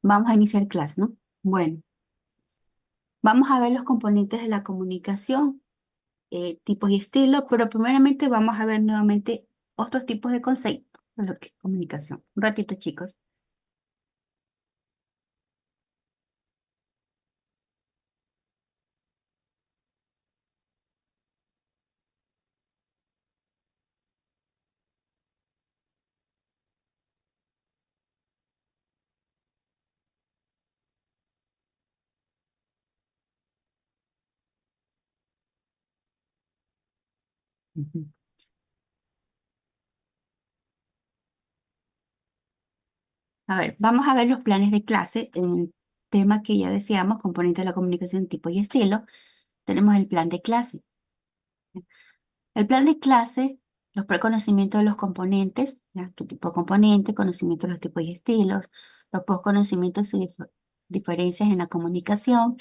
Vamos a iniciar clase, ¿no? Bueno, vamos a ver los componentes de la comunicación, tipos y estilos, pero primeramente vamos a ver nuevamente otros tipos de conceptos de lo que es comunicación. Un ratito, chicos. Ujú. A ver, vamos a ver los planes de clase en el tema que ya decíamos, componentes de la comunicación, tipo y estilo. Tenemos el plan de clase. El plan de clase, los preconocimientos de los componentes, ¿ya? ¿Qué tipo de componente? Conocimiento de los tipos y estilos, los postconocimientos y diferencias en la comunicación.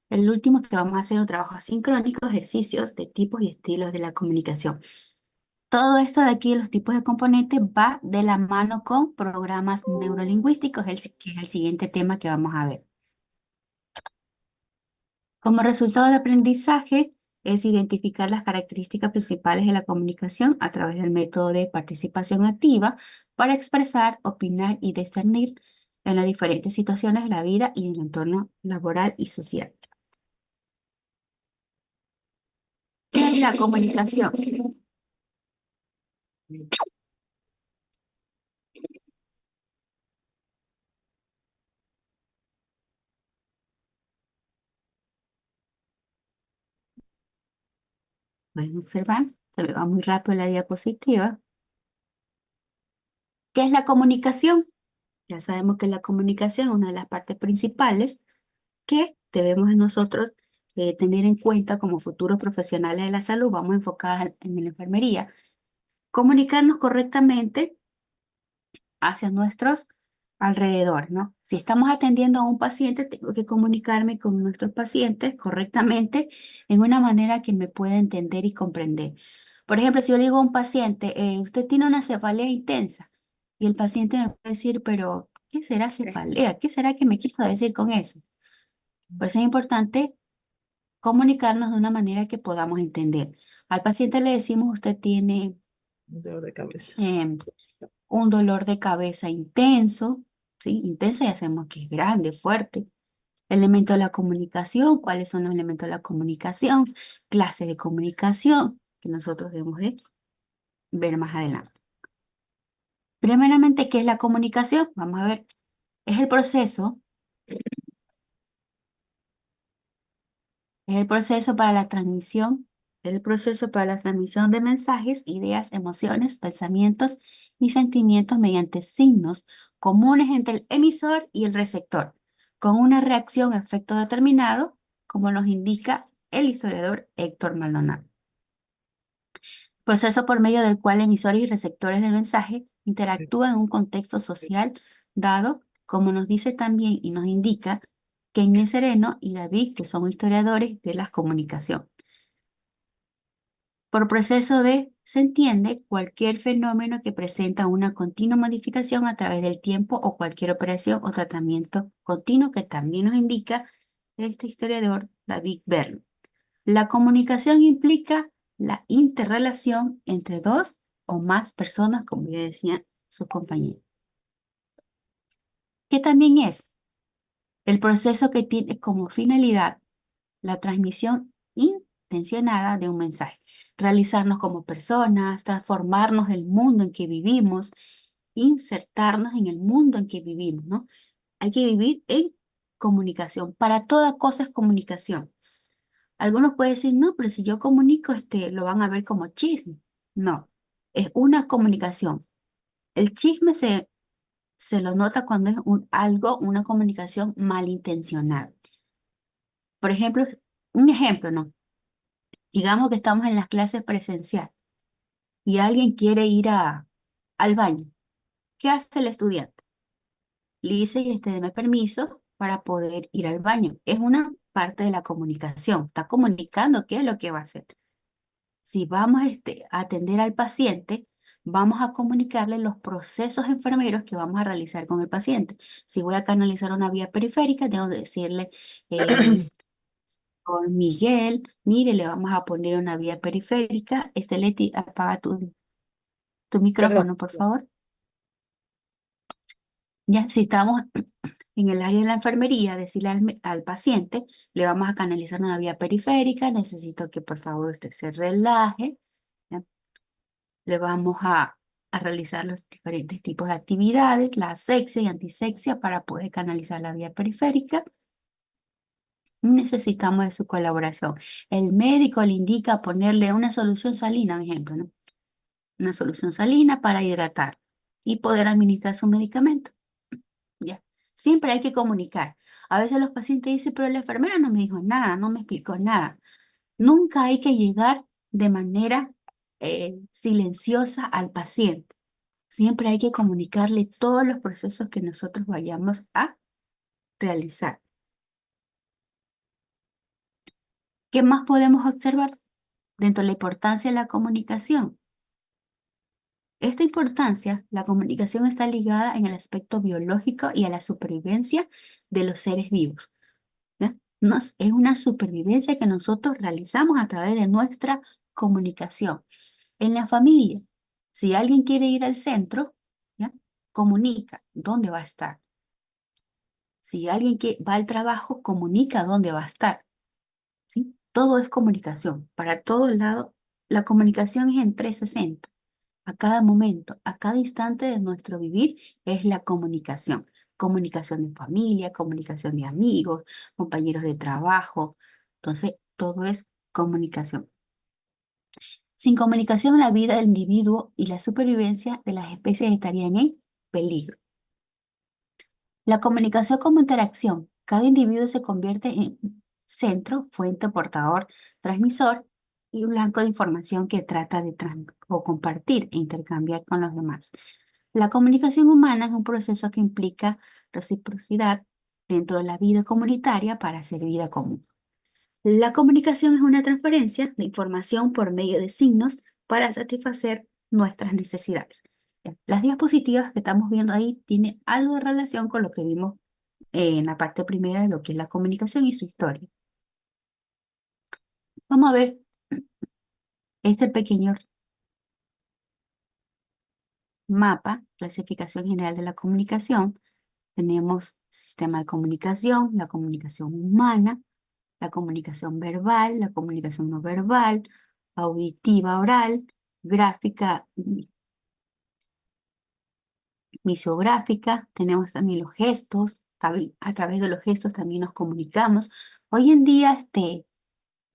El último que vamos a hacer un trabajo asincrónico, ejercicios de tipos y estilos de la comunicación. Todo esto de aquí, los tipos de componentes, va de la mano con programas neurolingüísticos, que es el siguiente tema que vamos a ver. Como resultado de aprendizaje es identificar las características principales de la comunicación a través del método de participación activa para expresar, opinar y discernir en las diferentes situaciones de la vida y en el entorno laboral y social. ¿Qué es la comunicación? Pueden observar, se me va muy rápido la diapositiva. ¿Qué es la comunicación? Ya sabemos que la comunicación es una de las partes principales que debemos nosotros tener en cuenta como futuros profesionales de la salud. Vamos enfocadas en la enfermería. Comunicarnos correctamente hacia nuestros alrededores, ¿no? Si estamos atendiendo a un paciente, tengo que comunicarme con nuestros pacientes correctamente en una manera que me pueda entender y comprender. Por ejemplo, si yo le digo a un paciente, usted tiene una cefalea intensa, y el paciente me puede decir, pero ¿qué será cefalea? ¿Qué será que me quiso decir con eso? Por eso es importante comunicarnos de una manera que podamos entender. Al paciente le decimos, usted tiene Dolor de cabeza. em, un dolor de cabeza intenso, ¿sí? Intenso ya sabemos que es grande, fuerte. Elementos de la comunicación, ¿cuáles son los elementos de la comunicación? Clase de comunicación, que nosotros debemos de ver más adelante. Primeramente, ¿qué es la comunicación? Vamos a ver, es el proceso, es el proceso para la transmisión, es el proceso para la transmisión de mensajes, ideas, emociones, pensamientos y sentimientos mediante signos comunes entre el emisor y el receptor, con una reacción a efecto determinado, como nos indica el historiador Héctor Maldonado. Proceso por medio del cual emisores y receptores del mensaje interactúan en un contexto social dado, como nos dice también y nos indica Kenny Sereno y David, que son historiadores de la comunicación. Por proceso de, se entiende cualquier fenómeno que presenta una continua modificación a través del tiempo o cualquier operación o tratamiento continuo que también nos indica este historiador David Berne. La comunicación implica la interrelación entre dos o más personas, como ya decía su compañero. ¿Qué también es? El proceso que tiene como finalidad la transmisión intencionada de un mensaje, realizarnos como personas, transformarnos del mundo en que vivimos, insertarnos en el mundo en que vivimos, ¿no? Hay que vivir en comunicación. Para toda cosa es comunicación. Algunos pueden decir, no, pero si yo comunico, lo van a ver como chisme. No, es una comunicación. El chisme se lo nota cuando es una comunicación malintencionada. Por ejemplo, un ejemplo, ¿no? Digamos que estamos en las clases presencial y alguien quiere ir al baño. ¿Qué hace el estudiante? Le dice, deme permiso para poder ir al baño. Es una parte de la comunicación. Está comunicando qué es lo que va a hacer. Si vamos a atender al paciente, vamos a comunicarle los procesos enfermeros que vamos a realizar con el paciente. Si voy a canalizar una vía periférica, tengo que decirle, por Miguel, mire, le vamos a poner una vía periférica. Leti, apaga tu Perdón. micrófono, por favor. Ya, si estamos en el área de la enfermería, decirle al paciente, le vamos a canalizar una vía periférica, necesito que por favor usted se relaje, ¿ya? Le vamos a realizar los diferentes tipos de actividades, la asexia y antisexia para poder canalizar la vía periférica. Necesitamos de su colaboración. El médico le indica ponerle una solución salina, un ejemplo, ¿no? Una solución salina para hidratar y poder administrar su medicamento. Ya. Siempre hay que comunicar. A veces los pacientes dicen, pero la enfermera no me dijo nada, no me explicó nada. Nunca hay que llegar de manera silenciosa al paciente. Siempre hay que comunicarle todos los procesos que nosotros vayamos a realizar. ¿Qué más podemos observar dentro de la importancia de la comunicación? Esta importancia, la comunicación está ligada en el aspecto biológico y a la supervivencia de los seres vivos. ¿Ya? Es una supervivencia que nosotros realizamos a través de nuestra comunicación. En la familia, si alguien quiere ir al centro, ¿ya? Comunica dónde va a estar. Si alguien que va al trabajo, comunica dónde va a estar. ¿Sí? Todo es comunicación. Para todo lado, la comunicación es en 360. A cada momento, a cada instante de nuestro vivir es la comunicación. Comunicación de familia, comunicación de amigos, compañeros de trabajo. Entonces, todo es comunicación. Sin comunicación, la vida del individuo y la supervivencia de las especies estarían en peligro. La comunicación como interacción. Cada individuo se convierte en centro, fuente, portador, transmisor y un blanco de información que trata de o compartir e intercambiar con los demás. La comunicación humana es un proceso que implica reciprocidad dentro de la vida comunitaria para hacer vida común. La comunicación es una transferencia de información por medio de signos para satisfacer nuestras necesidades. Ya, las diapositivas que estamos viendo ahí tienen algo de relación con lo que vimos en la parte primera de lo que es la comunicación y su historia. Vamos a ver este pequeño mapa, clasificación general de la comunicación. Tenemos sistema de comunicación, la comunicación humana, la comunicación verbal, la comunicación no verbal, auditiva oral, gráfica, misiográfica, tenemos también los gestos, a través de los gestos también nos comunicamos. Hoy en día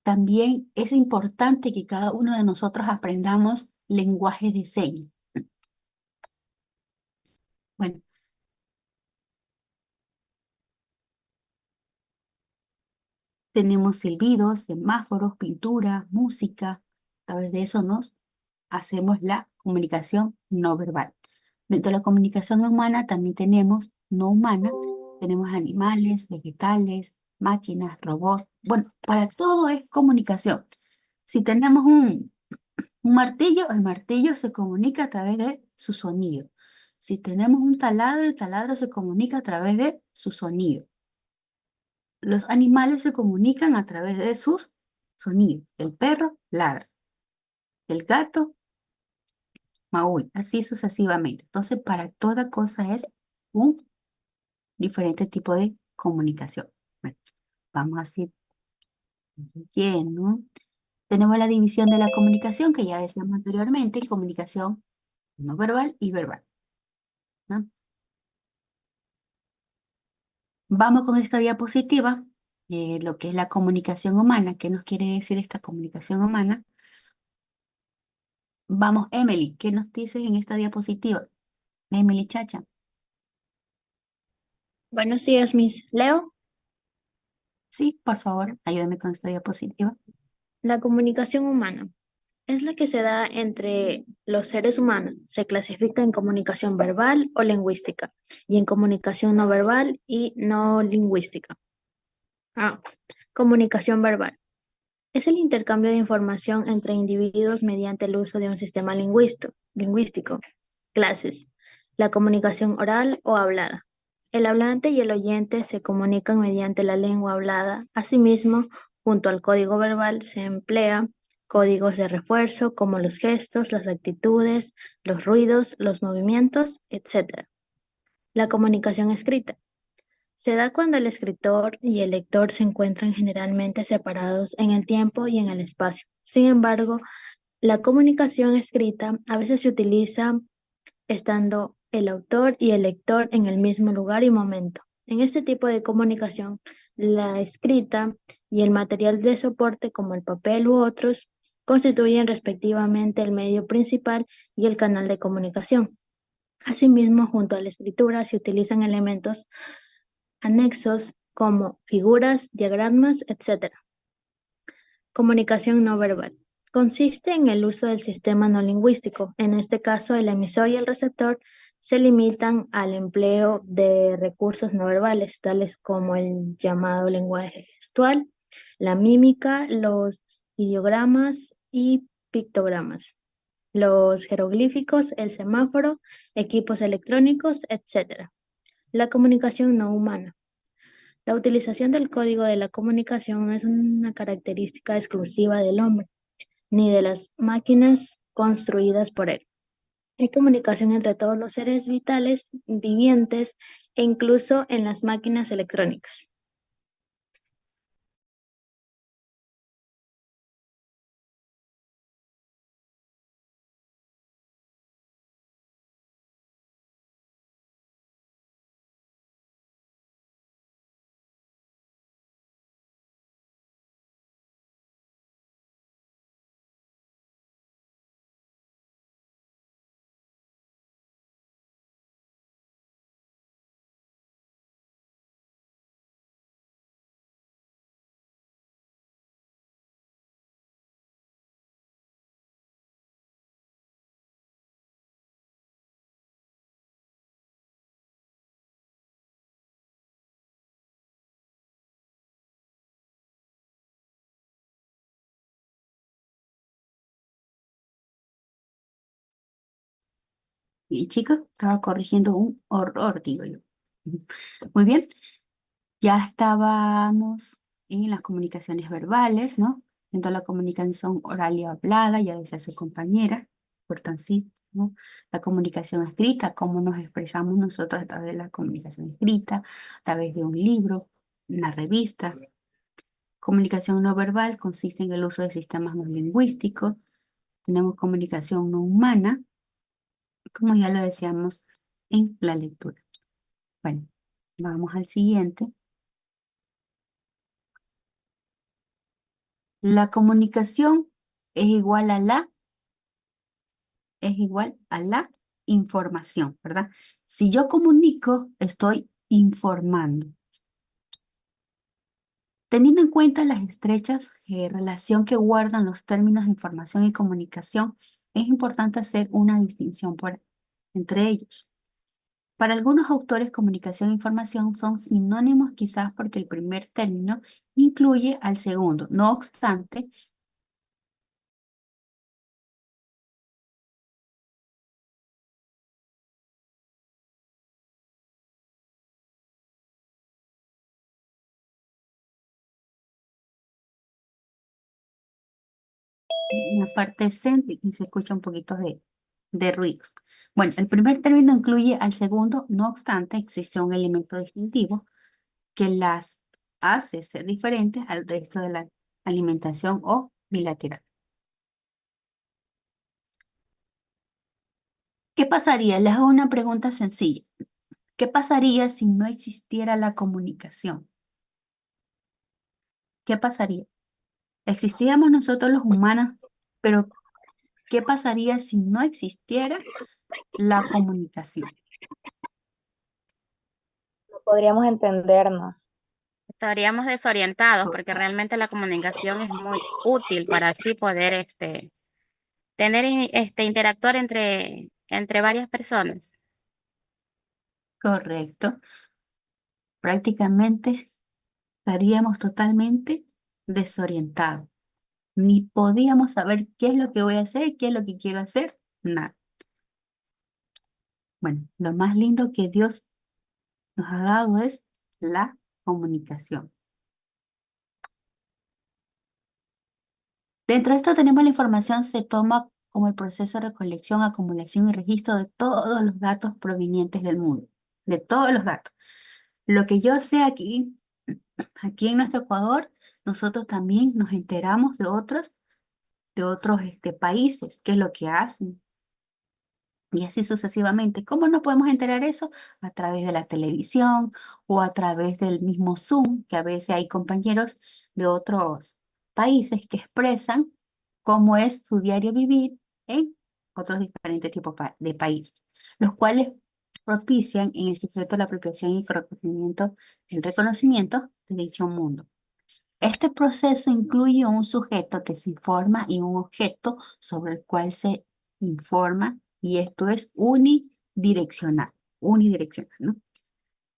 también es importante que cada uno de nosotros aprendamos lenguaje de señas. Bueno, tenemos silbidos, semáforos, pintura, música. A través de eso nos hacemos la comunicación no verbal. Dentro de la comunicación humana también tenemos no humana, tenemos animales, vegetales, máquinas, robots. Bueno, para todo es comunicación. Si tenemos un martillo, el martillo se comunica a través de su sonido. Si tenemos un taladro, el taladro se comunica a través de su sonido. Los animales se comunican a través de sus sonidos. El perro ladra, el gato Maui, así sucesivamente. Entonces, para toda cosa es un diferente tipo de comunicación. Bueno, vamos así lleno. Tenemos la división de la comunicación que ya decíamos anteriormente, comunicación no verbal y verbal, ¿no? Vamos con esta diapositiva, lo que es la comunicación humana. ¿Qué nos quiere decir esta comunicación humana? Vamos, Emily, ¿qué nos dices en esta diapositiva? Emily Chacha. Buenos días, Miss. Leo, Sí, por favor, ayúdame con esta diapositiva. la comunicación humana es la que se da entre los seres humanos. Se clasifica en comunicación verbal o lingüística y en comunicación no verbal y no lingüística. Ah, comunicación verbal. Es el intercambio de información entre individuos mediante el uso de un sistema lingüístico. Clases. La comunicación oral o hablada. El hablante y el oyente se comunican mediante la lengua hablada. Asimismo, junto al código verbal se emplea códigos de refuerzo como los gestos, las actitudes, los ruidos, los movimientos, etc. La comunicación escrita. Se da cuando el escritor y el lector se encuentran generalmente separados en el tiempo y en el espacio. Sin embargo, la comunicación escrita a veces se utiliza estando el autor y el lector en el mismo lugar y momento. En este tipo de comunicación, la escrita y el material de soporte como el papel u otros constituyen respectivamente el medio principal y el canal de comunicación. Asimismo, junto a la escritura se utilizan elementos anexos como figuras, diagramas, etc. Comunicación no verbal. Consiste en el uso del sistema no lingüístico. En este caso, el emisor y el receptor se limitan al empleo de recursos no verbales, tales como el llamado lenguaje gestual, la mímica, los ideogramas y pictogramas, los jeroglíficos, el semáforo, equipos electrónicos, etc. La comunicación no humana. La utilización del código de la comunicación no es una característica exclusiva del hombre, ni de las máquinas construidas por él. Hay comunicación entre todos los seres vitales, vivientes e incluso en las máquinas electrónicas. Bien, chicos, estaba corrigiendo un horror, digo yo. Ujú. Muy bien, ya estábamos en las comunicaciones verbales, ¿no? Viendo la comunicación oral y hablada, ya decía su compañera, importantísimo, ¿no? La comunicación escrita, cómo nos expresamos nosotros a través de la comunicación escrita, a través de un libro, una revista. Comunicación no verbal consiste en el uso de sistemas no lingüísticos. Tenemos comunicación no humana, como ya lo decíamos en la lectura. Bueno, vamos al siguiente. La comunicación es igual a la información, ¿verdad? Si yo comunico, estoy informando. Teniendo en cuenta las estrechas relación que guardan los términos de información y comunicación, es importante hacer una distinción entre ellos. Para algunos autores, comunicación e información son sinónimos quizás porque el primer término incluye al segundo. No obstante, en la parte C y se escucha un poquito de ruidos. Bueno, el primer término incluye al segundo, no obstante, existe un elemento distintivo que las hace ser diferentes al resto de la alimentación o bilateral. ¿Qué pasaría? Les hago una pregunta sencilla. ¿Qué pasaría si no existiera la comunicación? ¿Qué pasaría? Existíamos nosotros los humanos, pero ¿qué pasaría si no existiera la comunicación? No podríamos entendernos. Estaríamos desorientados Co- porque realmente la comunicación es muy útil para así poder interactuar entre varias personas. Correcto. Prácticamente estaríamos totalmente desorientados. Ni podíamos saber qué es lo que voy a hacer, qué es lo que quiero hacer, nada. Bueno, lo más lindo que Dios nos ha dado es la comunicación. Dentro de esto tenemos la información, se toma como el proceso de recolección, acumulación y registro de todos los datos provenientes del mundo, de todos los datos. Lo que yo sé aquí en nuestro Ecuador, nosotros también nos enteramos de otros países, qué es lo que hacen, y así sucesivamente. ¿Cómo nos podemos enterar eso? A través de la televisión o a través del mismo Zoom, que a veces hay compañeros de otros países que expresan cómo es su diario vivir en otros diferentes tipos de países, los cuales propician en el sujeto la apropiación y el reconocimiento de dicho mundo. Este proceso incluye un sujeto que se informa y un objeto sobre el cual se informa, y esto es unidireccional, ¿no?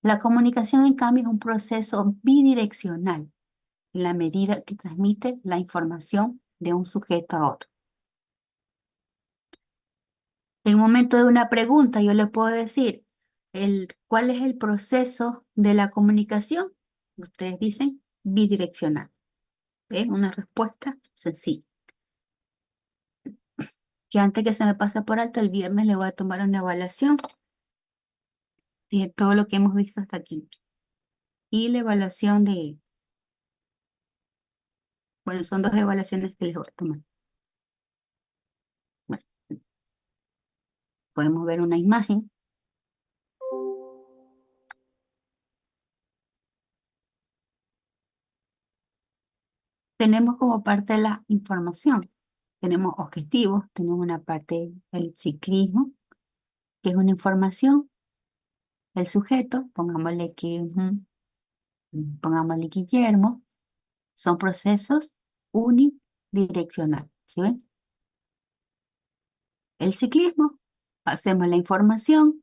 La comunicación, en cambio, es un proceso bidireccional en la medida que transmite la información de un sujeto a otro. En un momento de una pregunta, yo le puedo decir, ¿cuál es el proceso de la comunicación? Ustedes dicen bidireccional. Es una respuesta sencilla. Que antes que se me pase por alto, el viernes le voy a tomar una evaluación de todo lo que hemos visto hasta aquí. Y la evaluación bueno, son dos evaluaciones que les voy a tomar. Bueno, podemos ver una imagen. Tenemos como parte de la información, tenemos objetivos, tenemos una parte del ciclismo, que es una información, el sujeto, pongámosle Guillermo, son procesos unidireccionales, ¿sí ven? El ciclismo, hacemos la información,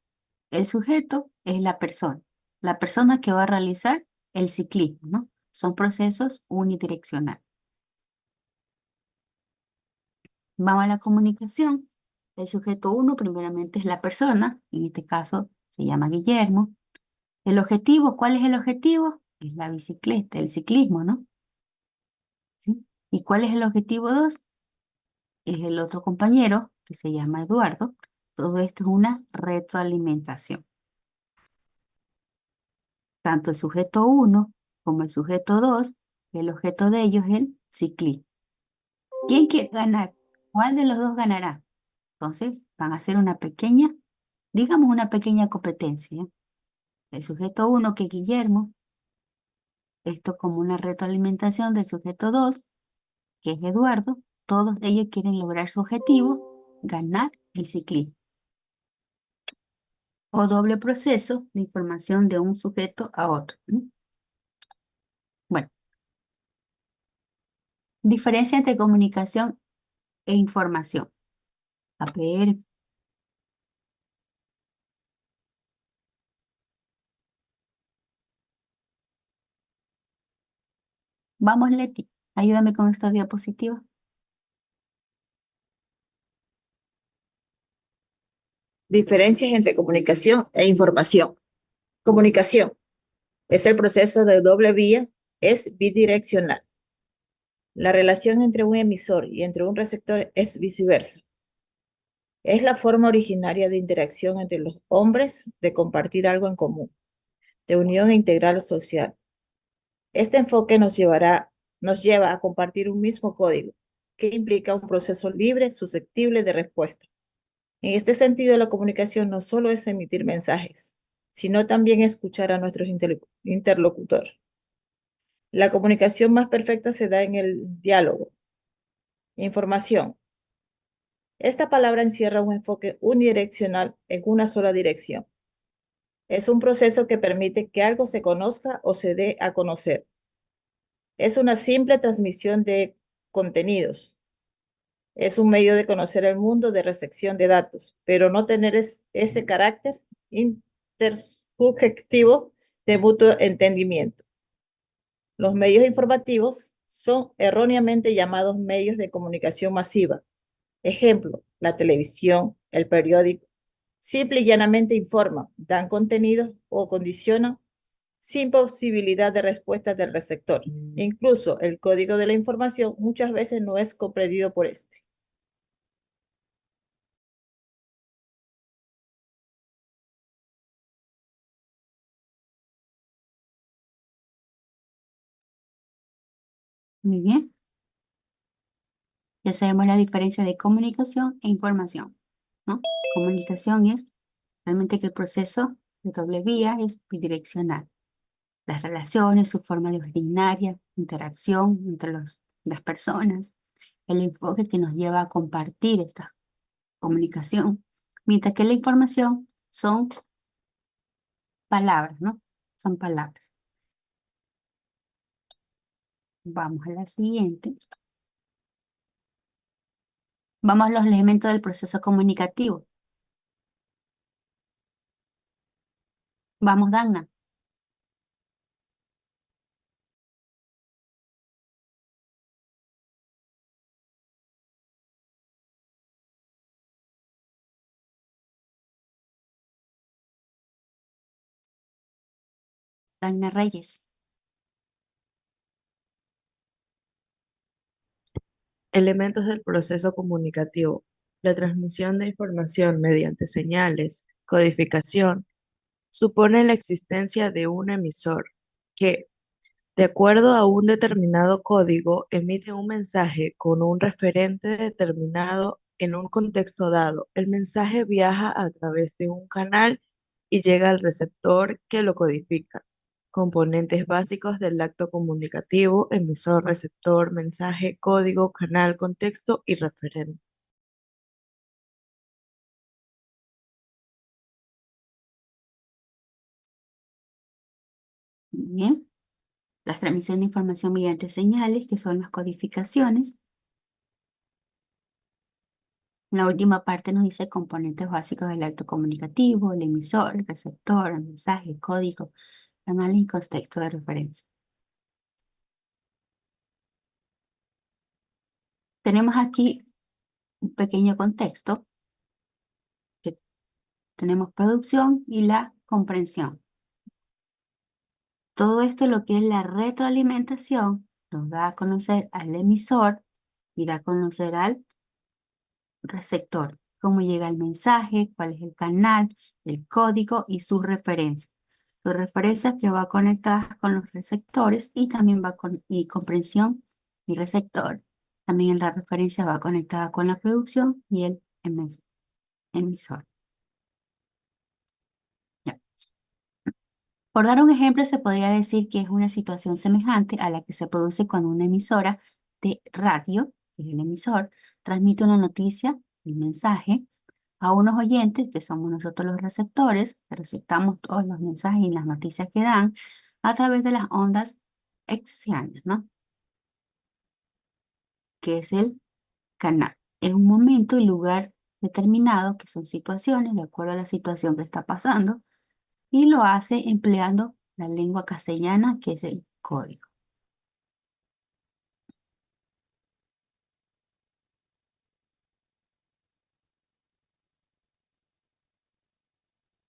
el sujeto es la persona que va a realizar el ciclismo, ¿no? Son procesos unidireccionales. Vamos a la comunicación. El sujeto 1 primeramente es la persona, en este caso se llama Guillermo. El objetivo, ¿cuál es el objetivo? Es la bicicleta, el ciclismo, ¿no? ¿Sí? ¿Y cuál es el objetivo 2? Es el otro compañero, que se llama Eduardo. Todo esto es una retroalimentación. Tanto el sujeto 1 como el sujeto 2, el objeto de ellos es el ciclismo. ¿Quién quiere ganar? ¿Cuál de los dos ganará? Entonces van a hacer digamos una pequeña competencia. El sujeto 1, que es Guillermo, esto como una retroalimentación del sujeto 2, que es Eduardo. Todos ellos quieren lograr su objetivo, ganar el ciclismo. O doble proceso de información de un sujeto a otro, ¿no? Bueno, diferencia entre comunicación e información. A ver, vamos, Leti, ayúdame con esta diapositiva. Diferencias entre comunicación e información. Comunicación es el proceso de doble vía, es bidireccional. La relación entre un emisor y entre un receptor es viceversa. Es la forma originaria de interacción entre los hombres de compartir algo en común, de unión e integral social. Este enfoque nos lleva a compartir un mismo código, que implica un proceso libre, susceptible de respuesta. En este sentido, la comunicación no solo es emitir mensajes, sino también escuchar a nuestros interlocutores. La comunicación más perfecta se da en el diálogo. Información. Esta palabra encierra un enfoque unidireccional en una sola dirección. Es un proceso que permite que algo se conozca o se dé a conocer. Es una simple transmisión de contenidos. Es un medio de conocer el mundo de recepción de datos, pero no tener ese carácter intersubjetivo de mutuo entendimiento. Los medios informativos son erróneamente llamados medios de comunicación masiva. Ejemplo, la televisión, el periódico. Simple y llanamente informan, dan contenidos o condicionan sin posibilidad de respuesta del receptor. Incluso el código de la información muchas veces no es comprendido por este. Muy bien. Ya sabemos la diferencia de comunicación e información, ¿no? Comunicación es realmente que el proceso de doble vía es bidireccional. Las relaciones, su forma de ordinaria, interacción entre las personas, el enfoque que nos lleva a compartir esta comunicación, mientras que la información son palabras, ¿no? Son palabras. Vamos a la siguiente. Vamos a los elementos del proceso comunicativo. Vamos, Dagna. Dagna Reyes. Elementos del proceso comunicativo. La transmisión de información mediante señales, codificación, supone la existencia de un emisor que, de acuerdo a un determinado código, emite un mensaje con un referente determinado en un contexto dado. El mensaje viaja a través de un canal y llega al receptor que lo codifica. Componentes básicos del acto comunicativo: emisor, receptor, mensaje, código, canal, contexto y referente. Muy bien. La transmisión de información mediante señales, que son las codificaciones. En la última parte nos dice componentes básicos del acto comunicativo, el emisor, el receptor, el mensaje, el código, canal y contexto de referencia. Tenemos aquí un pequeño contexto, que tenemos producción y la comprensión. Todo esto, lo que es la retroalimentación, nos da a conocer al emisor y da a conocer al receptor, cómo llega el mensaje, cuál es el canal, el código y sus referencias. Sus referencias que va conectadas con los receptores y también va con y comprensión y receptor. También en la referencia va conectada con la producción y el emisor. Ya. Por dar un ejemplo, se podría decir que es una situación semejante a la que se produce cuando una emisora de radio, que es el emisor, transmite una noticia, el mensaje, a unos oyentes, que somos nosotros los receptores, que receptamos todos los mensajes y las noticias que dan a través de las ondas hertzianas, ¿no? Que es el canal. Es un momento y lugar determinado, que son situaciones, de acuerdo a la situación que está pasando, y lo hace empleando la lengua castellana, que es el código.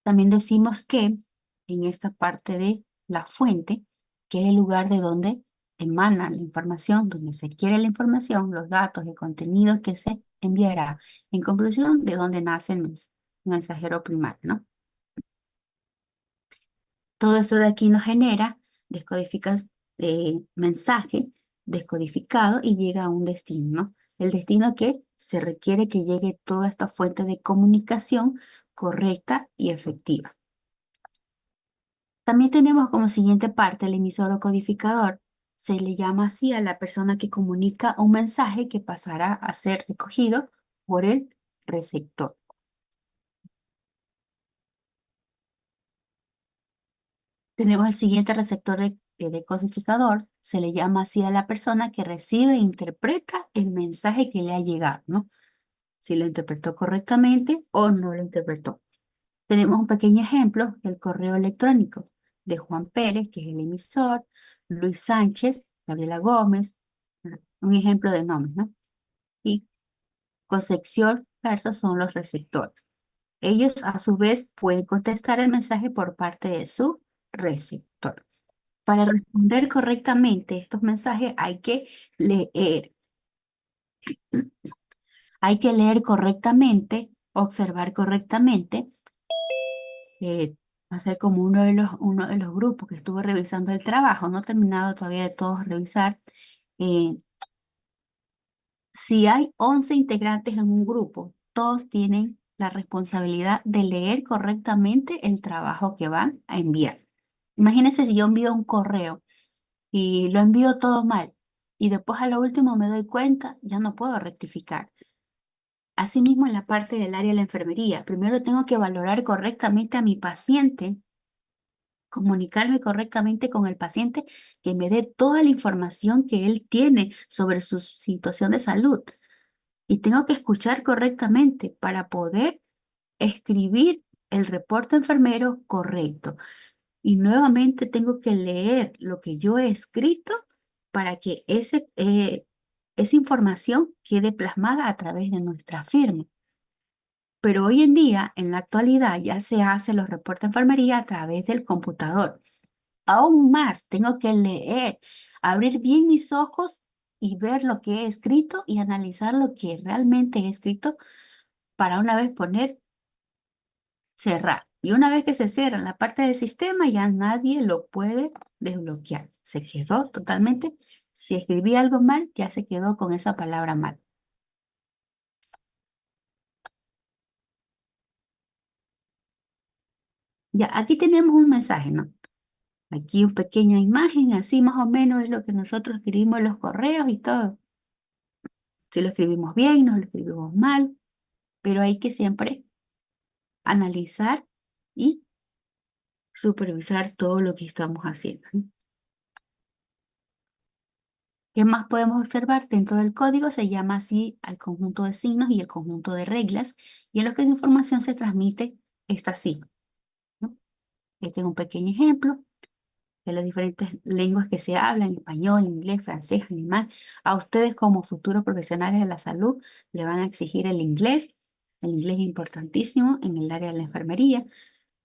También decimos que en esta parte de la fuente, que es el lugar de donde emana la información, donde se quiere la información, los datos, el contenido que se enviará. En conclusión, de donde nace el mensajero primario, ¿no? Todo esto de aquí nos genera mensaje descodificado y llega a un destino, ¿no? El destino que se requiere que llegue toda esta fuente de comunicación correcta y efectiva. También tenemos como siguiente parte el emisor o codificador. Se le llama así a la persona que comunica un mensaje que pasará a ser recogido por el receptor. Tenemos el siguiente receptor de decodificador. Se le llama así a la persona que recibe e interpreta el mensaje que le ha llegado, ¿no? Si lo interpretó correctamente o no lo interpretó. Tenemos un pequeño ejemplo, el correo electrónico de Juan Pérez, que es el emisor, Luis Sánchez, Gabriela Gómez, Un ejemplo de nombres, ¿no? Y concepción versos son los receptores. Ellos a su vez pueden contestar el mensaje por parte de su receptor. Para responder correctamente estos mensajes hay que leer. Hay que leer correctamente, observar correctamente. Va a ser como uno de los grupos que estuvo revisando el trabajo, no he terminado todavía de todos revisar. Eh, si hay 11 integrantes en un grupo, todos tienen la responsabilidad de leer correctamente el trabajo que van a enviar. Imagínense si yo envío un correo y lo envío todo mal y después a lo último me doy cuenta, ya no puedo rectificar. Asimismo, en la parte del área de la enfermería, primero tengo que valorar correctamente a mi paciente, comunicarme correctamente con el paciente, que me dé toda la información que él tiene sobre su situación de salud. Y tengo que escuchar correctamente para poder escribir el reporte enfermero correcto. Y nuevamente tengo que leer lo que yo he escrito para que esa información quede plasmada a través de nuestra firma. Pero hoy en día, en la actualidad, ya se hacen los reportes de enfermería a través del computador. Aún más, tengo que leer, abrir bien mis ojos y ver lo que he escrito y analizar lo que realmente he escrito para una vez poner cerrar. Y una vez que se cierra en la parte del sistema, ya nadie lo puede desbloquear. Se quedó totalmente. Si escribí algo mal, ya se quedó con esa palabra mal. Ya, aquí tenemos un mensaje, ¿no? Aquí una pequeña imagen, así más o menos es lo que nosotros escribimos en los correos y todo. Si lo escribimos bien, no lo escribimos mal, pero hay que siempre analizar y supervisar todo lo que estamos haciendo, ¿no? ¿Qué más podemos observar? Dentro del código se llama así al conjunto de signos y el conjunto de reglas, y en lo que esa información se transmite está así, ¿no? Este es un pequeño ejemplo de las diferentes lenguas que se hablan: español, inglés, francés, alemán. A ustedes como futuros profesionales de la salud le van a exigir el inglés. El inglés es importantísimo en el área de la enfermería,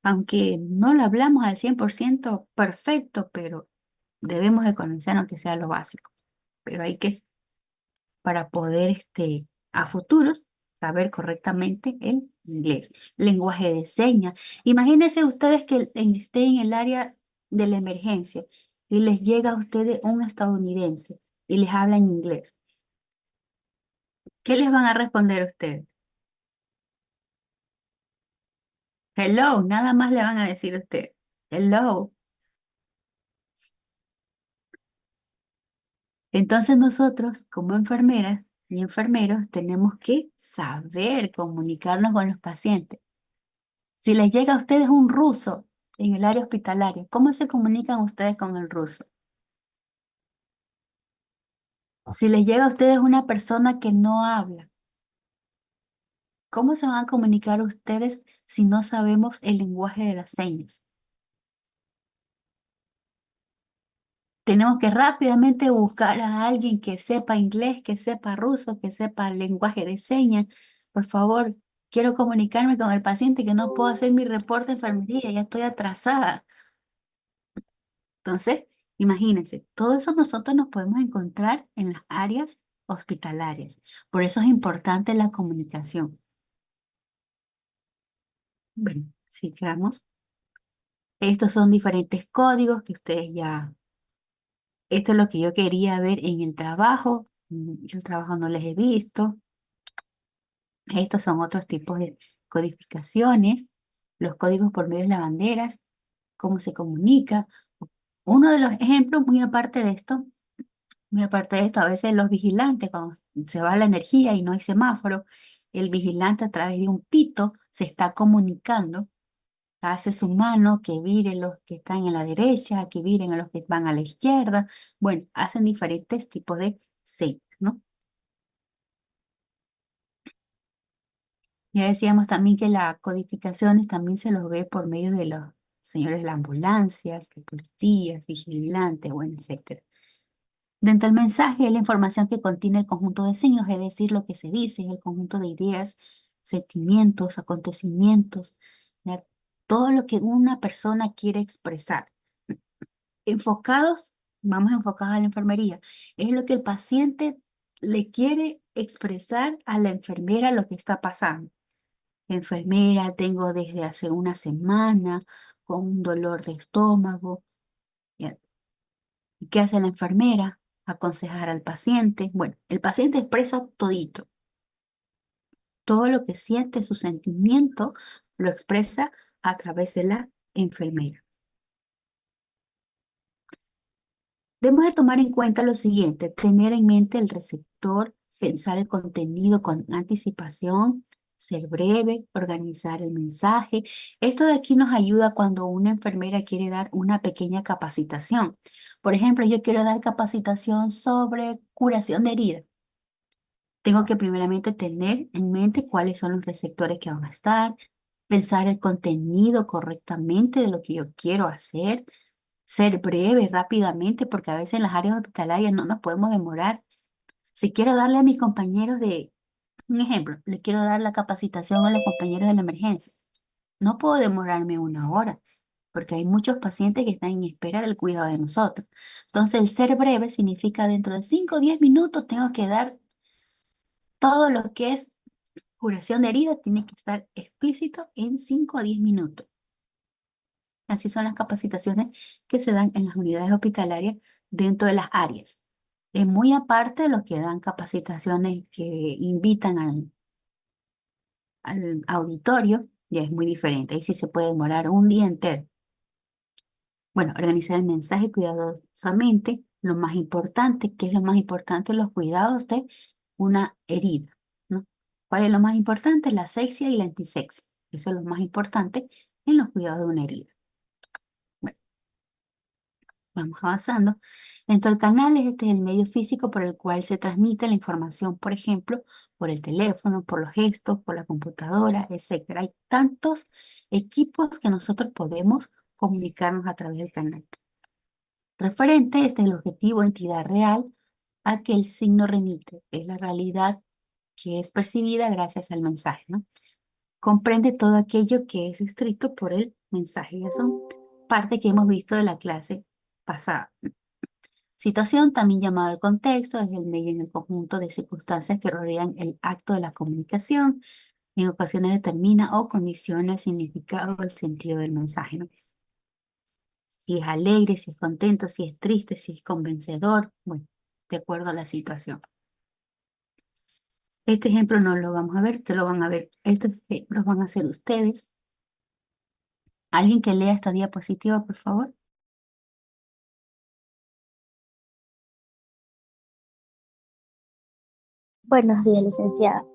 aunque no lo hablamos al 100% perfecto, pero debemos de conocer aunque sea lo básico. Pero hay que, para poder a futuros saber correctamente el inglés. Lenguaje de señas. Imagínense ustedes que estén en el área de la emergencia y les llega a ustedes un estadounidense y les habla en inglés. ¿Qué les van a responder a ustedes? Hello, nada más le van a decir a usted. Hello. Entonces nosotros, como enfermeras y enfermeros, tenemos que saber comunicarnos con los pacientes. Si les llega a ustedes un ruso en el área hospitalaria, ¿cómo se comunican ustedes con el ruso? Si les llega a ustedes una persona que no habla, ¿cómo se van a comunicar ustedes si no sabemos el lenguaje de las señas? Tenemos que rápidamente buscar a alguien que sepa inglés, que sepa ruso, que sepa el lenguaje de señas. Por favor, quiero comunicarme con el paciente, que no puedo hacer mi reporte de enfermería, ya estoy atrasada. Entonces, imagínense, todo eso nosotros nos podemos encontrar en las áreas hospitalarias. Por eso es importante la comunicación. Bueno, sigamos. Estos son diferentes códigos que ustedes ya... Esto es lo que yo quería ver en el trabajo. Yo el trabajo no les he visto. Estos son otros tipos de codificaciones. Los códigos por medio de las banderas, cómo se comunica. Uno de los ejemplos, muy aparte de esto, a veces los vigilantes, cuando se va la energía y no hay semáforo, el vigilante a través de un pito se está comunicando, hace su mano que vire los que están en la derecha, que viren a los que van a la izquierda. Bueno, hacen diferentes tipos de señas, ¿no? Ya decíamos también que las codificaciones también se los ve por medio de los señores de las ambulancias, de policías, vigilantes, bueno, etcétera. Dentro del mensaje es la información que contiene el conjunto de signos, es decir, lo que se dice, el conjunto de ideas, sentimientos, acontecimientos, ¿ya? Todo lo que una persona quiere expresar. Enfocados, vamos enfocados a la enfermería, es lo que el paciente le quiere expresar a la enfermera lo que está pasando. Enfermera, tengo desde hace una semana con un dolor de estómago. ¿Ya? ¿Y qué hace la enfermera? Aconsejar al paciente. Bueno, el paciente expresa todito. Todo lo que siente, su sentimiento, lo expresa a través de la enfermera. Debemos de tomar en cuenta lo siguiente: tener en mente el receptor, pensar el contenido con anticipación, ser breve, organizar el mensaje. Esto de aquí nos ayuda cuando una enfermera quiere dar una pequeña capacitación. Por ejemplo, yo quiero dar capacitación sobre curación de heridas. Tengo que primeramente tener en mente cuáles son los receptores que van a estar, pensar el contenido correctamente de lo que yo quiero hacer, ser breve rápidamente, porque a veces en las áreas hospitalarias no nos podemos demorar. Si quiero darle a mis compañeros un ejemplo, le quiero dar la capacitación a los compañeros de la emergencia, no puedo demorarme una hora, porque hay muchos pacientes que están en espera del cuidado de nosotros. Entonces, el ser breve significa dentro de 5 o 10 minutos tengo que dar todo lo que es curación de heridas, tiene que estar explícito en 5 a 10 minutos. Así son las capacitaciones que se dan en las unidades hospitalarias dentro de las áreas. Es muy aparte de los que dan capacitaciones que invitan al auditorio, ya es muy diferente. Ahí sí se puede demorar un día entero. Bueno, organizar el mensaje cuidadosamente. Lo más importante, ¿qué es lo más importante? Los cuidados de una herida, ¿no? ¿Cuál es lo más importante? La asepsia y la antisepsia. Eso es lo más importante en los cuidados de una herida. Bueno, vamos avanzando. Dentro del canal, este es el medio físico por el cual se transmite la información, por ejemplo, por el teléfono, por los gestos, por la computadora, etcétera. Hay tantos equipos que nosotros podemos comunicarnos a través del canal. Referente, este es el objetivo, entidad real, a que el signo remite. Es la realidad que es percibida gracias al mensaje, ¿no? Comprende todo aquello que es escrito por el mensaje. Ya son parte que hemos visto de la clase pasada. Situación, también llamado el contexto, es el medio en el conjunto de circunstancias que rodean el acto de la comunicación. En ocasiones determina o condiciona el significado o el sentido del mensaje, ¿no? Si es alegre, si es contento, si es triste, si es convencedor, bueno, de acuerdo a la situación. Este ejemplo no lo vamos a ver, que lo van a ver. Estos ejemplos van a hacer ustedes. ¿Alguien que lea esta diapositiva, por favor? Buenos días, licenciada.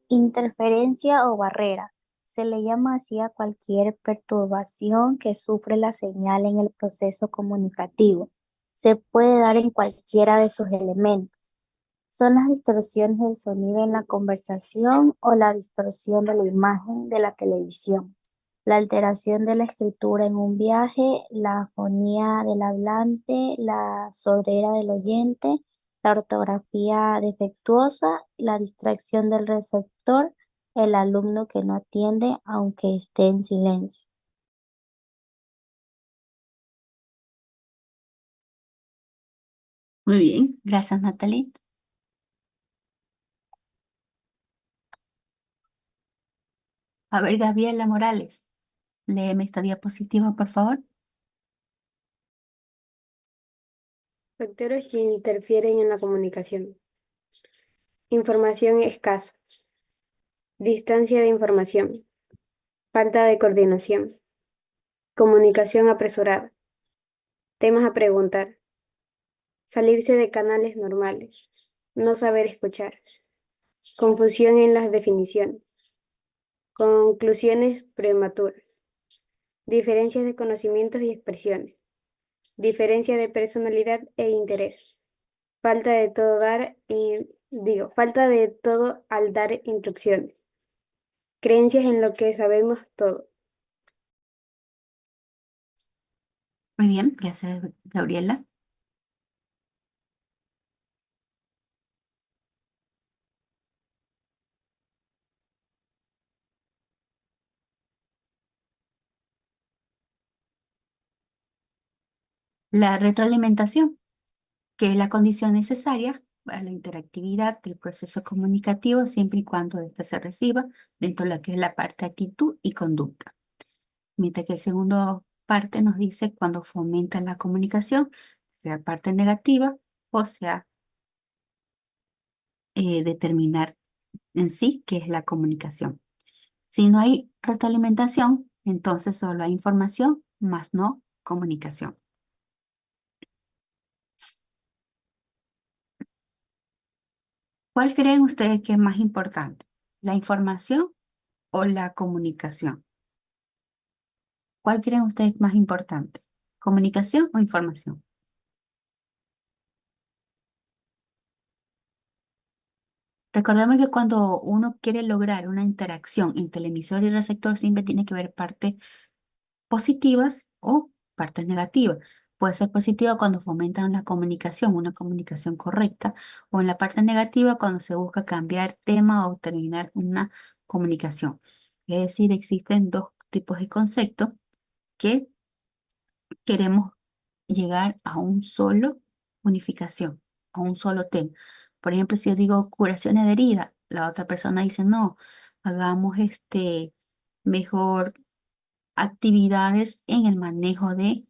Interferencia o barrera. Se le llama así a cualquier perturbación que sufre la señal en el proceso comunicativo. Se puede dar en cualquiera de sus elementos. Son las distorsiones del sonido en la conversación o la distorsión de la imagen de la televisión, la alteración de la escritura en un viaje, la afonía del hablante, la sordera del oyente, la ortografía defectuosa, la distracción del receptor, el alumno que no atiende aunque esté en silencio. Muy bien, gracias, Natalie. A ver, Gabriela Morales, léeme esta diapositiva, por favor. Factores que interfieren en la comunicación. Información escasa. Distancia de información. Falta de coordinación. Comunicación apresurada. Temas a preguntar. Salirse de canales normales. No saber escuchar. Confusión en las definiciones. Conclusiones prematuras. Diferencias de conocimientos y expresiones. Diferencia de personalidad e interés. Falta de todo falta de todo al dar instrucciones. Creencias en lo que sabemos todo. Muy bien, gracias, Gabriela. La retroalimentación, que es la condición necesaria para la interactividad del proceso comunicativo siempre y cuando éste se reciba dentro de lo que es la parte actitud y conducta. Mientras que el segundo parte nos dice cuando fomenta la comunicación, sea parte negativa o sea determinar en sí qué es la comunicación. Si no hay retroalimentación, entonces solo hay información, más no comunicación. ¿Cuál creen ustedes que es más importante? ¿La información o la comunicación? ¿Cuál creen ustedes más importante? ¿Comunicación o información? Recordemos que cuando uno quiere lograr una interacción entre el emisor y el receptor, siempre tiene que haber partes positivas o partes negativas. Puede ser positiva cuando fomentan la comunicación, una comunicación correcta, o en la parte negativa cuando se busca cambiar tema o terminar una comunicación. Es decir, existen dos tipos de conceptos que queremos llegar a un solo unificación, a un solo tema. Por ejemplo, si yo digo curaciones de herida, la otra persona dice, no, hagamos mejor actividades en el manejo de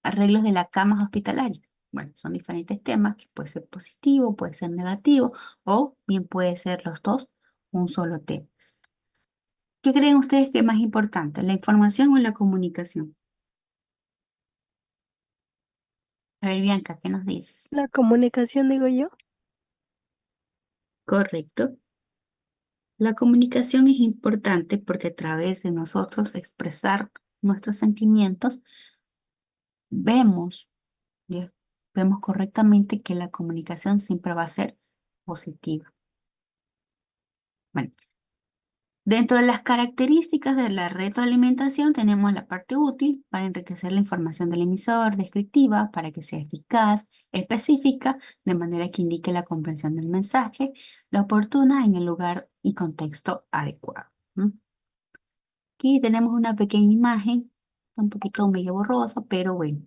arreglos de la cama hospitalaria. Bueno, son diferentes temas que puede ser positivo, puede ser negativo, o bien puede ser los dos un solo tema. ¿Qué creen ustedes que es más importante, la información o la comunicación? A ver, Bianca, ¿qué nos dices? La comunicación, digo yo. Correcto. La comunicación es importante porque a través de nosotros expresar nuestros sentimientos, vemos, ¿ya? Vemos correctamente que la comunicación siempre va a ser positiva. Bueno, dentro de las características de la retroalimentación tenemos la parte útil para enriquecer la información del emisor, descriptiva, para que sea eficaz, específica, de manera que indique la comprensión del mensaje, la oportuna en el lugar y contexto adecuado. Aquí tenemos una pequeña imagen, un poquito medio borrosa, pero bueno.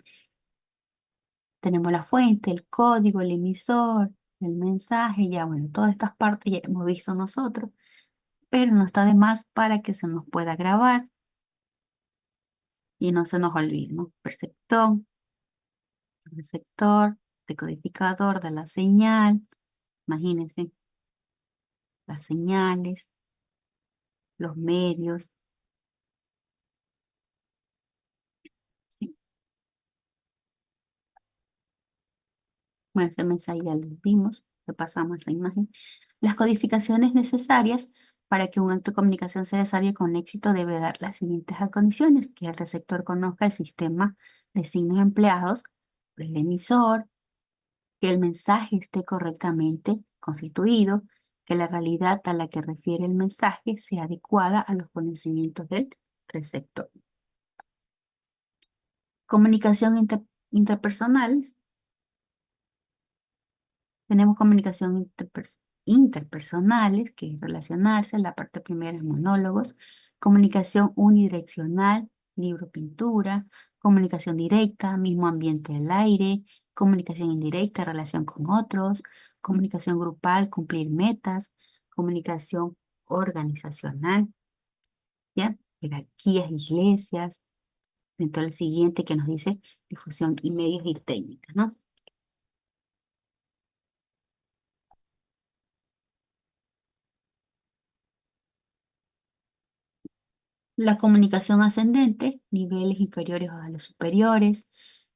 Tenemos la fuente, el código, el emisor, el mensaje, ya bueno, todas estas partes ya hemos visto nosotros, pero no está de más para que se nos pueda grabar y no se nos olvide, ¿no? Receptor, decodificador de la señal, imagínense, las señales, los medios, ¿sí? Bueno, ese mensaje ya lo vimos, repasamos esa imagen. Las codificaciones necesarias para que un acto de comunicación se desarrolle con éxito debe dar las siguientes condiciones: que el receptor conozca el sistema de signos empleados por el emisor, que el mensaje esté correctamente constituido, que la realidad a la que refiere el mensaje sea adecuada a los conocimientos del receptor. Comunicación interpersonal. Tenemos comunicación interpersonales, que es relacionarse, la parte primera es monólogos, comunicación unidireccional, libro, pintura, comunicación directa, mismo ambiente del aire, comunicación indirecta, relación con otros, comunicación grupal, cumplir metas, comunicación organizacional, ¿ya? Jerarquías, iglesias, dentro del siguiente que nos dice difusión y medios y técnicas, ¿no? La comunicación ascendente, niveles inferiores a los superiores,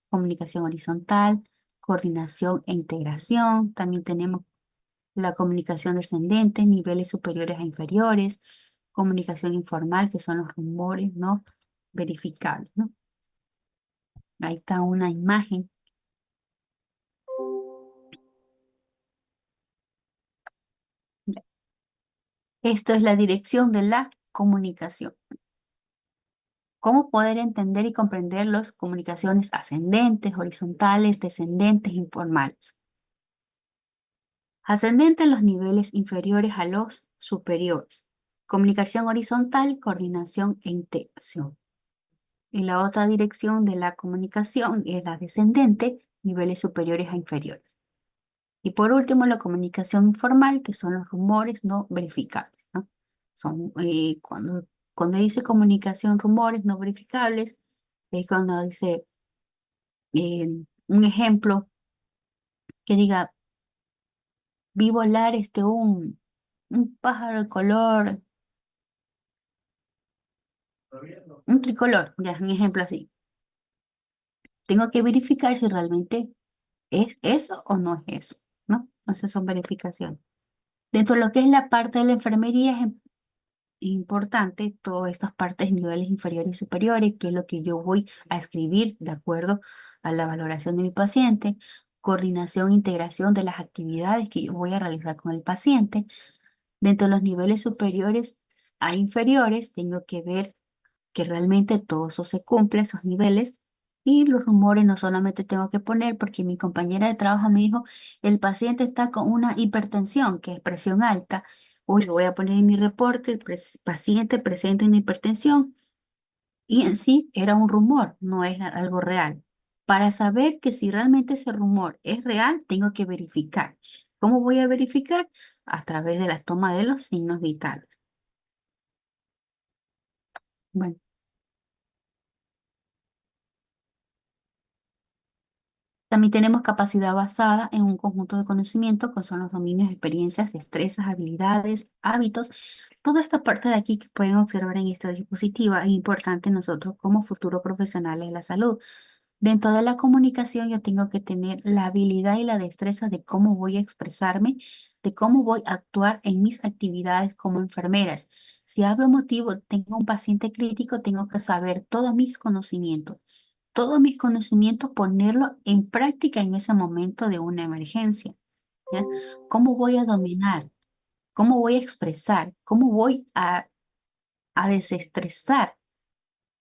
comunicación horizontal, coordinación e integración. También tenemos la comunicación descendente, niveles superiores a inferiores, comunicación informal, que son los rumores no verificables, ¿no? Ahí está una imagen. Esto es la dirección de la comunicación. ¿Cómo poder entender y comprender las comunicaciones ascendentes, horizontales, descendentes, informales? Ascendente en los niveles inferiores a los superiores. Comunicación horizontal, coordinación e integración. Y la otra dirección de la comunicación es la descendente, niveles superiores a inferiores. Y por último, la comunicación informal, que son los rumores no verificables, ¿no? Son, cuando dice comunicación, rumores no verificables, es cuando dice un ejemplo que diga, vi volar un pájaro de color, un tricolor, ya, un ejemplo así. Tengo que verificar si realmente es eso o no es eso, ¿no? Entonces son verificaciones. Dentro de lo que es la parte de la enfermería es importante todas estas partes, niveles inferiores y superiores, que es lo que yo voy a escribir de acuerdo a la valoración de mi paciente, coordinación e integración de las actividades que yo voy a realizar con el paciente. Dentro de los niveles superiores a inferiores, tengo que ver que realmente todo eso se cumple, esos niveles. Y los rumores no solamente tengo que poner, porque mi compañera de trabajo me dijo, el paciente está con una hipertensión, que es presión alta. Hoy lo voy a poner en mi reporte, paciente presenta una hipertensión. Y en sí era un rumor, no es algo real. Para saber que si realmente ese rumor es real, tengo que verificar. ¿Cómo voy a verificar? A través de la toma de los signos vitales. Bueno. También tenemos capacidad basada en un conjunto de conocimientos, que son los dominios, experiencias, destrezas, habilidades, hábitos. Toda esta parte de aquí que pueden observar en esta diapositiva es importante nosotros como futuros profesionales de la salud. Dentro de la comunicación yo tengo que tener la habilidad y la destreza de cómo voy a expresarme, de cómo voy a actuar en mis actividades como enfermeras. Si hablo motivo, tengo un paciente crítico, tengo que saber todos mis conocimientos, ponerlo en práctica en ese momento de una emergencia, ¿ya? ¿Cómo voy a dominar? ¿Cómo voy a expresar? ¿Cómo voy a desestresar?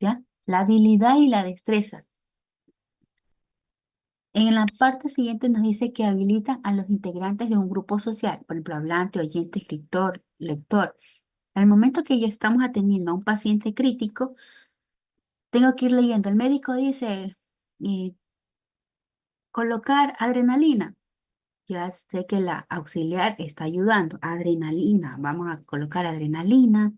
¿Ya? La habilidad y la destreza. En la parte siguiente nos dice que habilita a los integrantes de un grupo social, por ejemplo, hablante, oyente, escritor, lector. Al momento que ya estamos atendiendo a un paciente crítico, tengo que ir leyendo. El médico dice, eh, colocar adrenalina. Ya sé que la auxiliar está ayudando. Adrenalina, vamos a colocar adrenalina.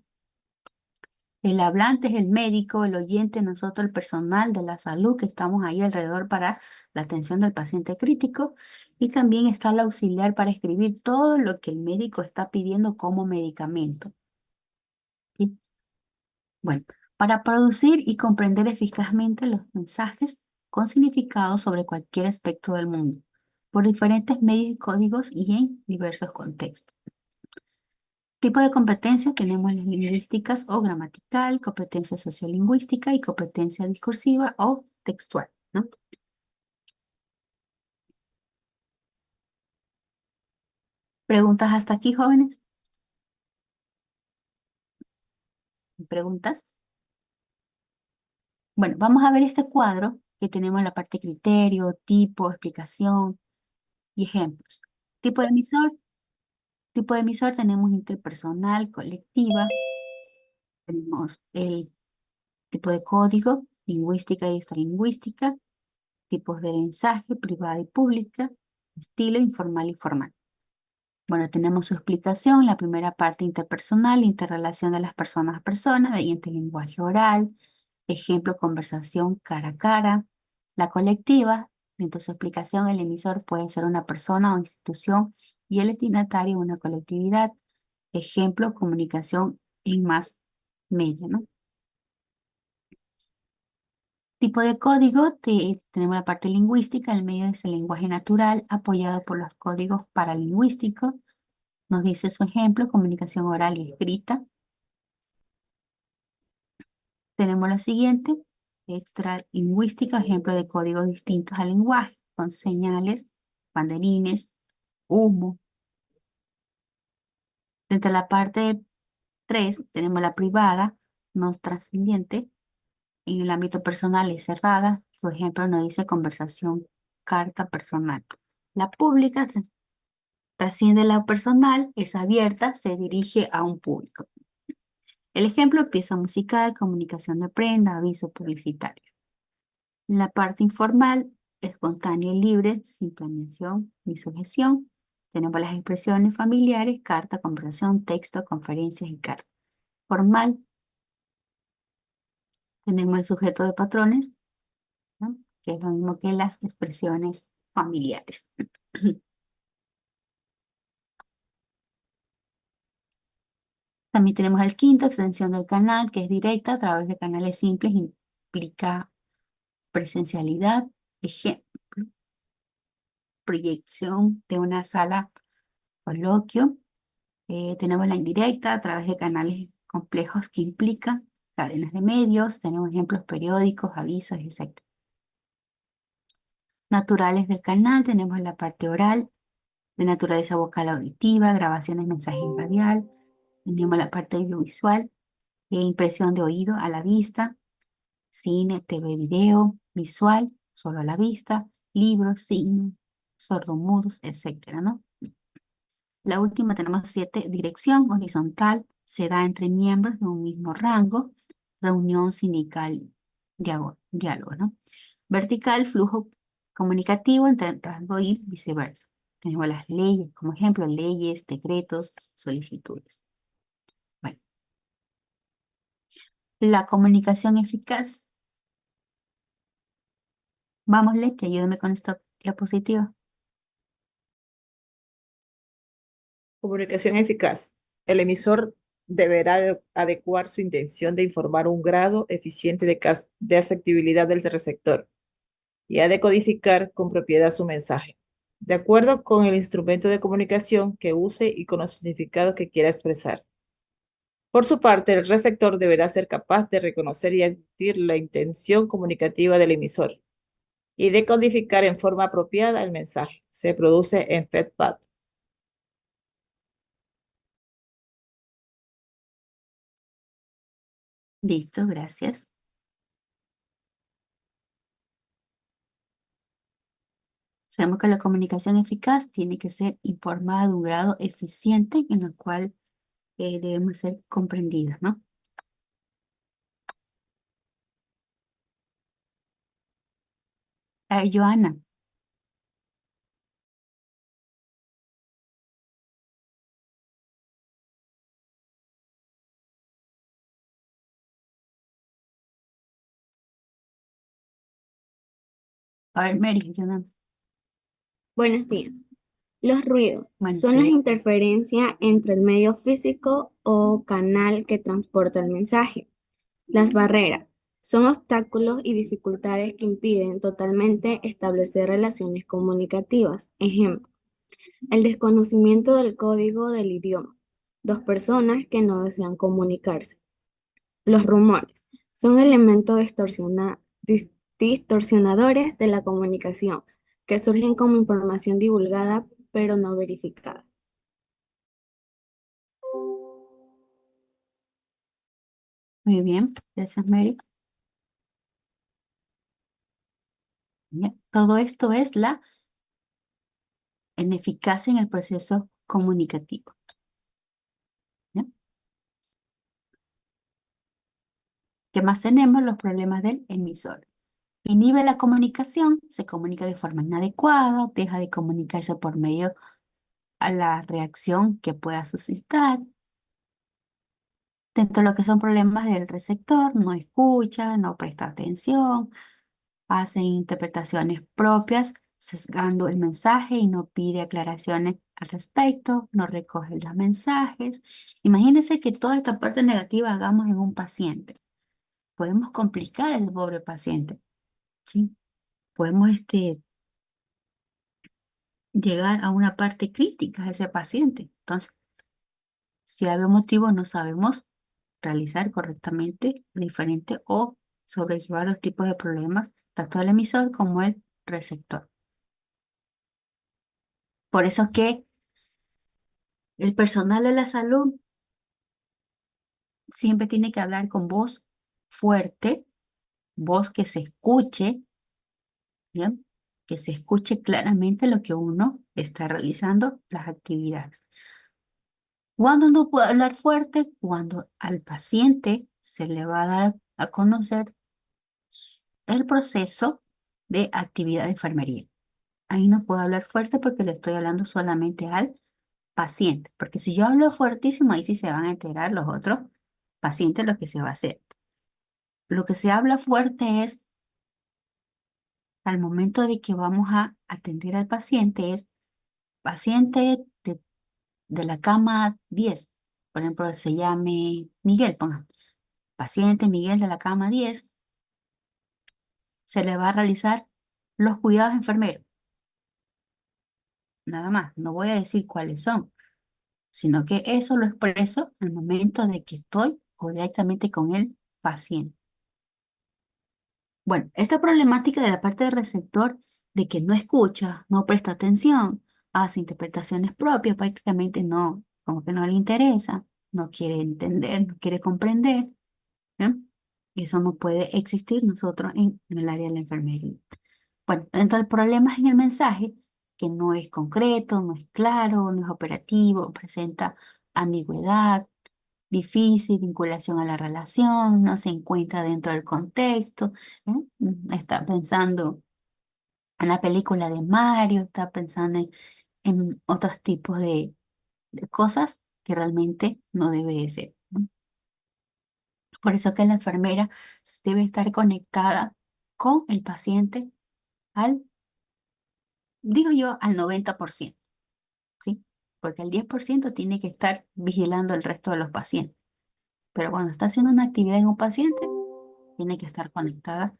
El hablante es el médico, el oyente, nosotros, el personal de la salud que estamos ahí alrededor para la atención del paciente crítico. Y también está el auxiliar para escribir todo lo que el médico está pidiendo como medicamento. ¿Sí? Bueno, para producir y comprender eficazmente los mensajes con significado sobre cualquier aspecto del mundo, por diferentes medios y códigos y en diversos contextos. Tipo de competencia tenemos las lingüísticas o gramatical, competencia sociolingüística y competencia discursiva o textual, ¿no? ¿Preguntas hasta aquí, jóvenes? ¿Preguntas? Bueno, vamos a ver este cuadro que tenemos en la parte criterio, tipo, explicación y ejemplos. Tipo de emisor tenemos interpersonal, colectiva, tenemos el tipo de código, lingüística y extralingüística, tipos de mensaje, privada y pública, estilo informal y formal. Bueno, tenemos su explicación, la primera parte interpersonal, interrelación de las personas a personas mediante lenguaje oral, ejemplo, conversación cara a cara. La colectiva, dentro de su explicación, el emisor puede ser una persona o institución y el destinatario una colectividad. Ejemplo, comunicación en más media, ¿no? Tipo de código, tenemos la parte lingüística, el medio es el lenguaje natural apoyado por los códigos paralingüísticos. Nos dice su ejemplo, comunicación oral y escrita. Tenemos lo siguiente, extralingüística, ejemplo de códigos distintos al lenguaje, con señales, banderines, humo. Dentro de la parte 3 tenemos la privada, no trascendiente. En el ámbito personal es cerrada. Su ejemplo nos dice conversación, carta personal. La pública trasciende lo personal, es abierta, se dirige a un público. El ejemplo, pieza musical, comunicación de prenda, aviso publicitario. La parte informal, espontánea y libre, sin planeación ni sujeción. Tenemos las expresiones familiares, carta, conversación, texto, conferencias y carta. Formal, tenemos el sujeto de patrones, ¿no? Que es lo mismo que las expresiones familiares. También tenemos el quinto, extensión del canal, que es directa a través de canales simples, implica presencialidad, ejemplo, proyección de una sala coloquio. Tenemos la indirecta a través de canales complejos que implican cadenas de medios, tenemos ejemplos periódicos, avisos, etc. Naturales del canal, tenemos la parte oral, de naturaleza vocal auditiva, grabaciones, mensajes radial, tenemos la parte audiovisual, impresión de oído a la vista, cine, TV, video, visual, solo a la vista, libros, signos, sordomudos, etc., ¿no? La última tenemos 7, dirección horizontal, se da entre miembros de un mismo rango, reunión sindical, diálogo, ¿no? Vertical, flujo comunicativo entre rango y viceversa. Tenemos las leyes, como ejemplo, leyes, decretos, solicitudes. Bueno, la comunicación eficaz. Vamos, Leti, ayúdame con esta diapositiva. Comunicación eficaz. El emisor deberá adecuar su intención de informar un grado eficiente de aceptabilidad del receptor y ha de codificar con propiedad su mensaje, de acuerdo con el instrumento de comunicación que use y con los significados que quiera expresar. Por su parte, el receptor deberá ser capaz de reconocer y admitir la intención comunicativa del emisor y de codificar en forma apropiada el mensaje. Se produce en FEDPAD. Listo, gracias. Sabemos que la comunicación eficaz tiene que ser informada de un grado eficiente en el cual debemos ser comprendidas, ¿no? A ver, Joana. A ver, Mary, Joana. Buenos días. Los ruidos Buenos son las días. interferencias entre el medio físico o canal que transporta el mensaje. Las barreras son obstáculos y dificultades que impiden totalmente establecer relaciones comunicativas. Ejemplo, el desconocimiento del código del idioma. Dos personas que no desean comunicarse. Los rumores son elementos distorsionadores de la comunicación que surgen como información divulgada pero no verificada. Muy bien, gracias, Mary. Bien, todo esto es la eficacia en el proceso comunicativo. Bien. ¿Qué más tenemos? Los problemas del emisor. Inhibe la comunicación, se comunica de forma inadecuada, deja de comunicarse por medio a la reacción que pueda suscitar. Dentro de lo que son problemas del receptor, no escucha, no presta atención, hace interpretaciones propias, sesgando el mensaje y no pide aclaraciones al respecto, no recoge los mensajes. Imagínense que toda esta parte negativa hagamos en un paciente. Podemos complicar a ese pobre paciente, ¿sí? Podemos llegar a una parte crítica de ese paciente. Entonces, si hay un motivo, no sabemos realizar correctamente diferente o sobrellevar los tipos de problemas, tanto el emisor como el receptor. Por eso es que el personal de la salud siempre tiene que hablar con voz fuerte, voz que se escuche, ¿bien? Que se escuche claramente lo que uno está realizando, las actividades. ¿Cuándo no puedo hablar fuerte? Cuando al paciente se le va a dar a conocer el proceso de actividad de enfermería. Ahí no puedo hablar fuerte porque le estoy hablando solamente al paciente, porque si yo hablo fuertísimo, ahí sí se van a enterar los otros pacientes lo que se va a hacer. Lo que se habla fuerte es al momento de que vamos a atender al paciente, es paciente de la cama 10, por ejemplo, se llame Miguel, ponga, paciente Miguel de la cama 10, se le va a realizar los cuidados enfermeros. Nada más, no voy a decir cuáles son, sino que eso lo expreso al momento de que estoy directamente con el paciente. Bueno, esta problemática de la parte del receptor, de que no escucha, no presta atención, hace interpretaciones propias, prácticamente no, como que no le interesa, no quiere entender, no quiere comprender, ¿eh? Eso no puede existir nosotros en el área de la enfermería. Bueno, entonces el problema es en el mensaje, que no es concreto, no es claro, no es operativo, presenta ambigüedad, difícil vinculación a la relación, no se encuentra dentro del contexto, ¿eh? Está pensando en la película de Mario, está pensando en otros tipos de cosas que realmente no debe de ser, ¿no? Por eso que la enfermera debe estar conectada con el paciente digo yo, al 90%, ¿sí? Porque el 10% tiene que estar vigilando el resto de los pacientes. Pero cuando está haciendo una actividad en un paciente, tiene que estar conectada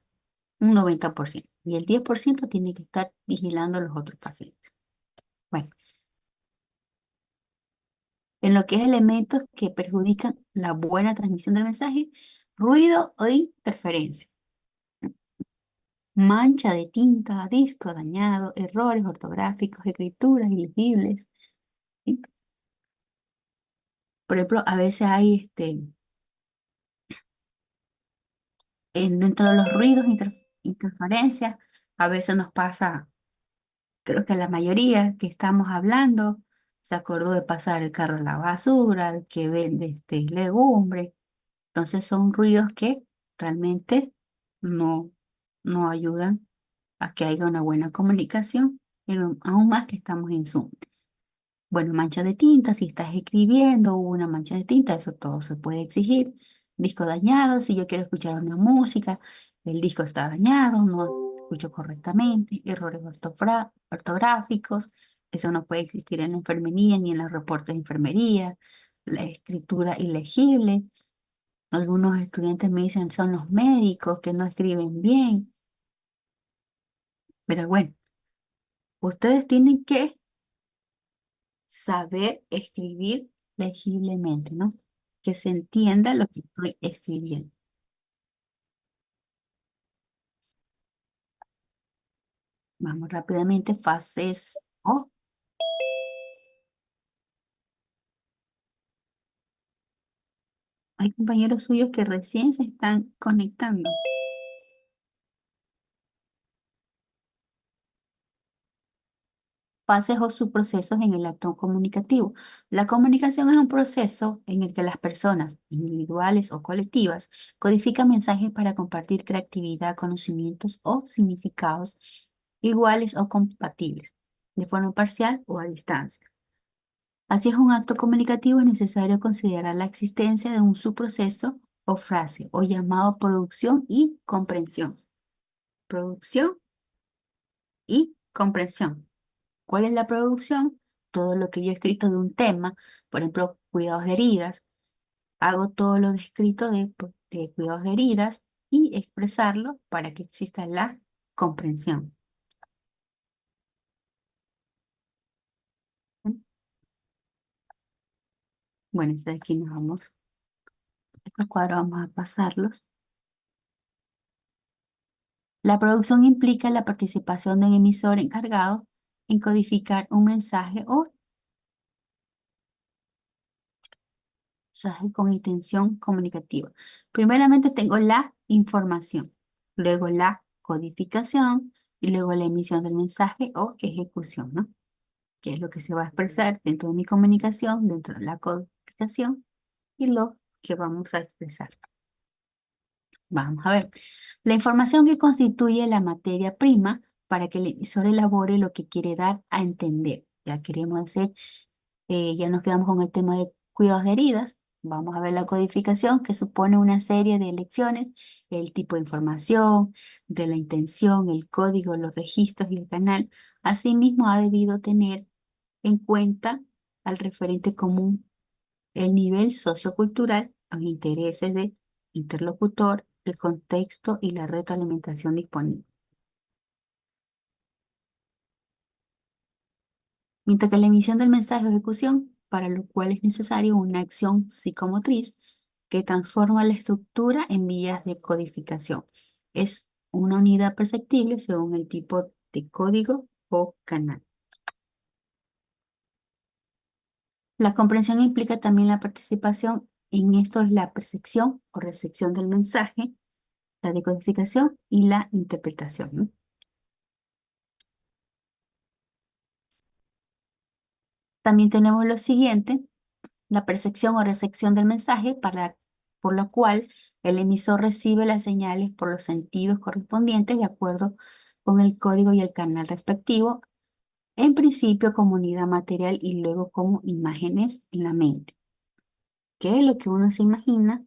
un 90%. Y el 10% tiene que estar vigilando a los otros pacientes. Bueno, en lo que es elementos que perjudican la buena transmisión del mensaje, ruido o interferencia, mancha de tinta, disco dañado, errores ortográficos, escrituras ilegibles, ¿sí? Por ejemplo, a veces hay dentro de los ruidos, interferencias, a veces nos pasa, creo que la mayoría que estamos hablando, se acordó de pasar el carro a la basura, el que vende legumbre. Entonces son ruidos que realmente no, no ayudan a que haya una buena comunicación, y aún más que estamos en Zoom. Bueno, mancha de tinta, si estás escribiendo, hubo una mancha de tinta, eso todo se puede exigir. Disco dañado, si yo quiero escuchar una música, el disco está dañado, no escucho correctamente, errores ortográficos, eso no puede existir en la enfermería ni en los reportes de enfermería, la escritura ilegible. Algunos estudiantes me dicen son los médicos que no escriben bien, pero bueno, ustedes tienen que saber escribir legiblemente, ¿no? Que se entienda lo que estoy escribiendo. Vamos rápidamente, fases O. Hay compañeros suyos que recién se están conectando. Fases o subprocesos en el acto comunicativo. La comunicación es un proceso en el que las personas, individuales o colectivas, codifican mensajes para compartir creatividad, conocimientos o significados iguales o compatibles, de forma parcial o a distancia. Así es un acto comunicativo, es necesario considerar la existencia de un subproceso o frase, o llamado producción y comprensión. Producción y comprensión. ¿Cuál es la producción? Todo lo que yo he escrito de un tema, por ejemplo, cuidados de heridas. Hago todo lo descrito de cuidados de heridas y expresarlo para que exista la comprensión. Bueno, desde aquí nos vamos. Estos cuadros vamos a pasarlos. La producción implica la participación de un emisor encargado en codificar un mensaje o mensaje con intención comunicativa. Primeramente tengo la información, luego la codificación y luego la emisión del mensaje o ejecución, ¿no? qué es lo que se va a expresar dentro de mi comunicación, dentro de la codificación y lo que vamos a expresar. Vamos a ver. La información que constituye la materia prima para que el emisor elabore lo que quiere dar a entender. Ya queremos hacer, ya nos quedamos con el tema de cuidados de heridas. Vamos a ver la codificación que supone una serie de elecciones, el tipo de información, de la intención, el código, los registros y el canal. Asimismo, ha debido tener en cuenta al referente común, el nivel sociocultural, los intereses de interlocutor, el contexto y la retroalimentación disponible. Mientras que la emisión del mensaje o ejecución, para lo cual es necesario una acción psicomotriz que transforma la estructura en vías de codificación. Es una unidad perceptible según el tipo de código o canal. La comprensión implica también la participación. En esto es la percepción o recepción del mensaje, la decodificación y la interpretación, ¿no? También tenemos lo siguiente, la percepción o recepción del mensaje, por la cual el emisor recibe las señales por los sentidos correspondientes de acuerdo con el código y el canal respectivo, en principio como unidad material y luego como imágenes en la mente. ¿Qué es lo que uno se imagina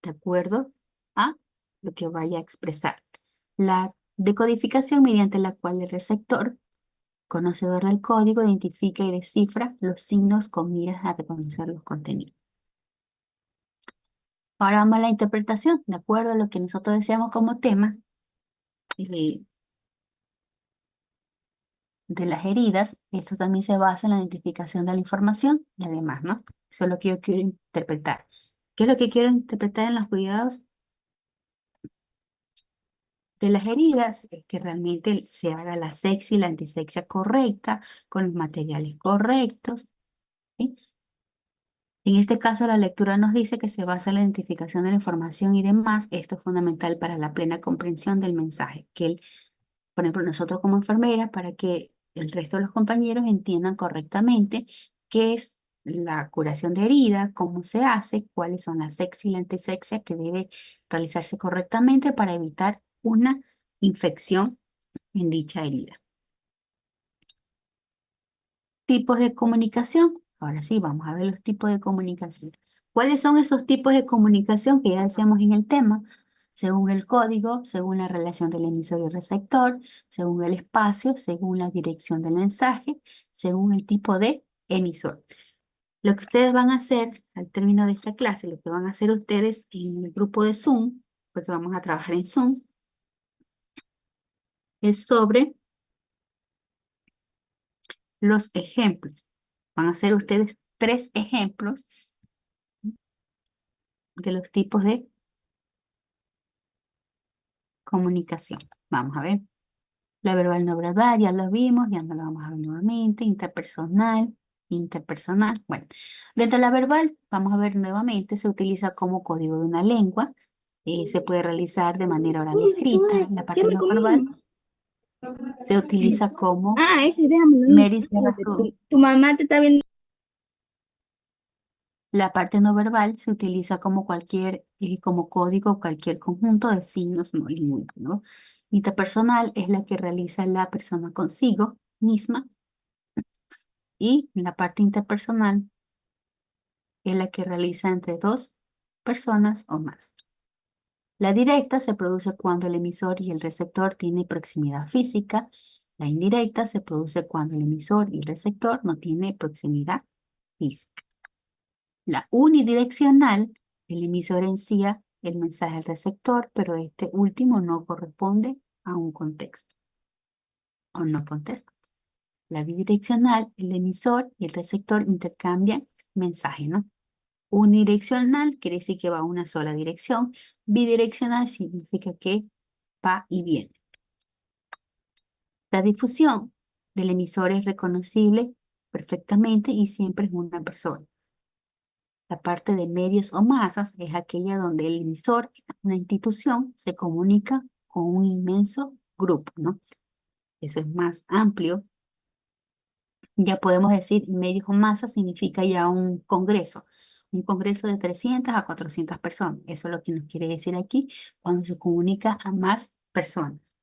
de acuerdo a lo que vaya a expresar? La decodificación mediante la cual el receptor, conocedor del código, identifica y descifra los signos con miras a reconocer los contenidos. Ahora vamos a la interpretación, de acuerdo a lo que nosotros deseamos como tema de las heridas. Esto también se basa en la identificación de la información y además, ¿no? Eso es lo que yo quiero interpretar. ¿Qué es lo que quiero interpretar en los cuidados de las heridas? Es que realmente se haga la sexy y la antisexia correcta, con los materiales correctos, ¿sí? En este caso, la lectura nos dice que se basa en la identificación de la información y demás. Esto es fundamental para la plena comprensión del mensaje. Por ejemplo, nosotros como enfermeras, para que el resto de los compañeros entiendan correctamente qué es la curación de herida, cómo se hace, cuáles son la sexy y la antisexia que debe realizarse correctamente para evitar una infección en dicha herida. Tipos de comunicación. Ahora sí, vamos a ver los tipos de comunicación. ¿Cuáles son esos tipos de comunicación que ya decíamos en el tema? Según el código, según la relación del emisor y el receptor, según el espacio, según la dirección del mensaje, según el tipo de emisor. Lo que ustedes van a hacer al término de esta clase, lo que van a hacer ustedes en el grupo de Zoom, porque vamos a trabajar en Zoom, es sobre los ejemplos. Van a hacer ustedes 3 ejemplos de los tipos de comunicación. Vamos a ver. La verbal no verbal, ya lo vimos, ya no lo vamos a ver nuevamente. Interpersonal, interpersonal. Bueno, dentro de la verbal, vamos a ver nuevamente, se utiliza como código de una lengua. Se puede realizar de manera oral y escrita. La parte no verbal se utiliza como Ese déjamelo ahí. Mary Serrasú. Tu mamá te está viendo. La parte no verbal se utiliza como como código, cualquier conjunto de signos no lingüísticos, ¿no? Interpersonal es la que realiza la persona consigo misma y la parte interpersonal es la que realiza entre 2 personas o más. La directa se produce cuando el emisor y el receptor tienen proximidad física. La indirecta se produce cuando el emisor y el receptor no tienen proximidad física. La unidireccional, el emisor envía el mensaje al receptor, pero este último no corresponde a un contexto o no contesta. La bidireccional, el emisor y el receptor intercambian mensaje, ¿no? Unidireccional quiere decir que va a una sola dirección. Bidireccional significa que va y viene. La difusión del emisor es reconocible perfectamente y siempre es una persona. La parte de medios o masas es aquella donde el emisor, una institución, se comunica con un inmenso grupo, ¿no? Eso es más amplio Ya podemos decir medios o masa significa ya un congreso de 300 a 400 personas. Eso es lo que nos quiere decir aquí cuando se comunica a más personas.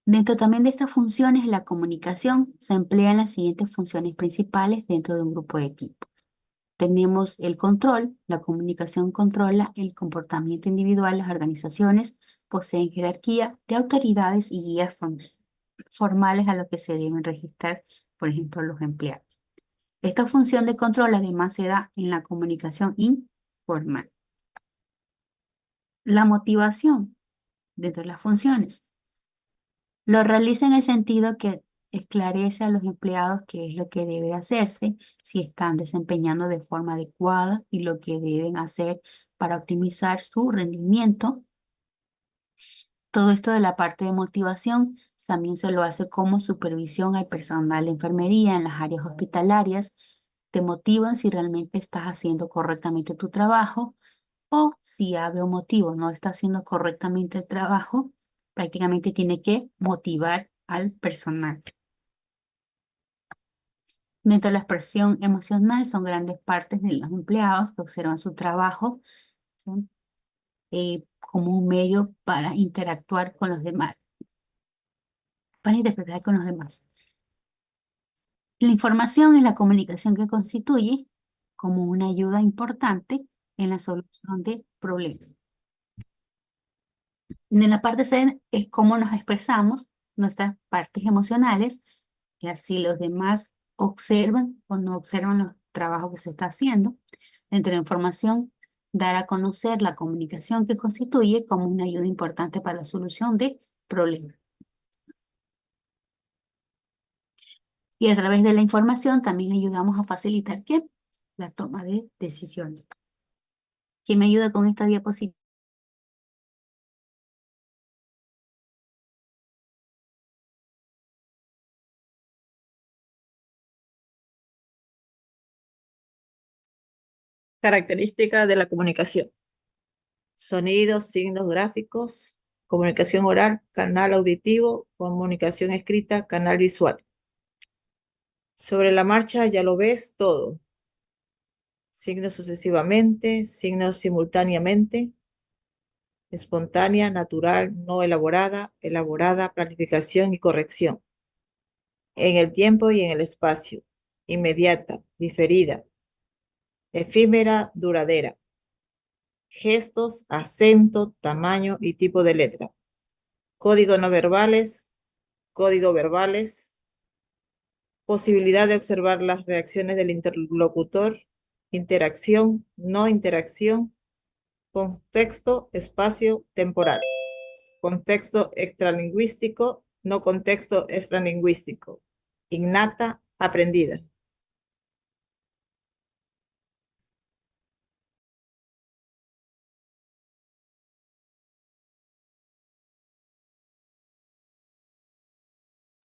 Dentro también de estas funciones, la comunicación se emplea en las siguientes funciones principales dentro de un grupo de equipo. Tenemos el control. La comunicación controla el comportamiento individual. Las organizaciones poseen jerarquía de autoridades y guías formales a lo que se deben registrar, por ejemplo, los empleados. Esta función de control además se da en la comunicación informal. La motivación dentro de las funciones lo realiza en el sentido que esclarece a los empleados qué es lo que debe hacerse, si están desempeñando de forma adecuada y lo que deben hacer para optimizar su rendimiento. Todo esto de la parte de motivación también se lo hace como supervisión al personal de enfermería en las áreas hospitalarias. Te motivan si realmente estás haciendo correctamente tu trabajo o si había un motivo, no está haciendo correctamente el trabajo, prácticamente tiene que motivar al personal. Dentro de la expresión emocional son grandes partes de los empleados que observan su trabajo son, como un medio para interactuar con los demás, para interpretar con los demás. La información es la comunicación que constituye como una ayuda importante en la solución de problemas. En la parte C es cómo nos expresamos nuestras partes emocionales, y así los demás observan o no observan los trabajos que se está haciendo. Dentro de la información, dar a conocer la comunicación que constituye como una ayuda importante para la solución de problemas. Y a través de la información también ayudamos a facilitar ¿qué? La toma de decisiones. ¿Quién me ayuda con esta diapositiva? Características de la comunicación. Sonidos, signos gráficos, comunicación oral, canal auditivo, comunicación escrita, canal visual. Sobre la marcha ya lo ves todo. Signos sucesivamente, signos simultáneamente, espontánea, natural, no elaborada, elaborada, planificación y corrección. En el tiempo y en el espacio. Inmediata, diferida, efímera, duradera. Gestos, acento, tamaño y tipo de letra. Código no verbales, código verbales, posibilidad de observar las reacciones del interlocutor, interacción, no interacción, contexto, espacio, temporal, contexto extralingüístico, no contexto extralingüístico, innata, aprendida.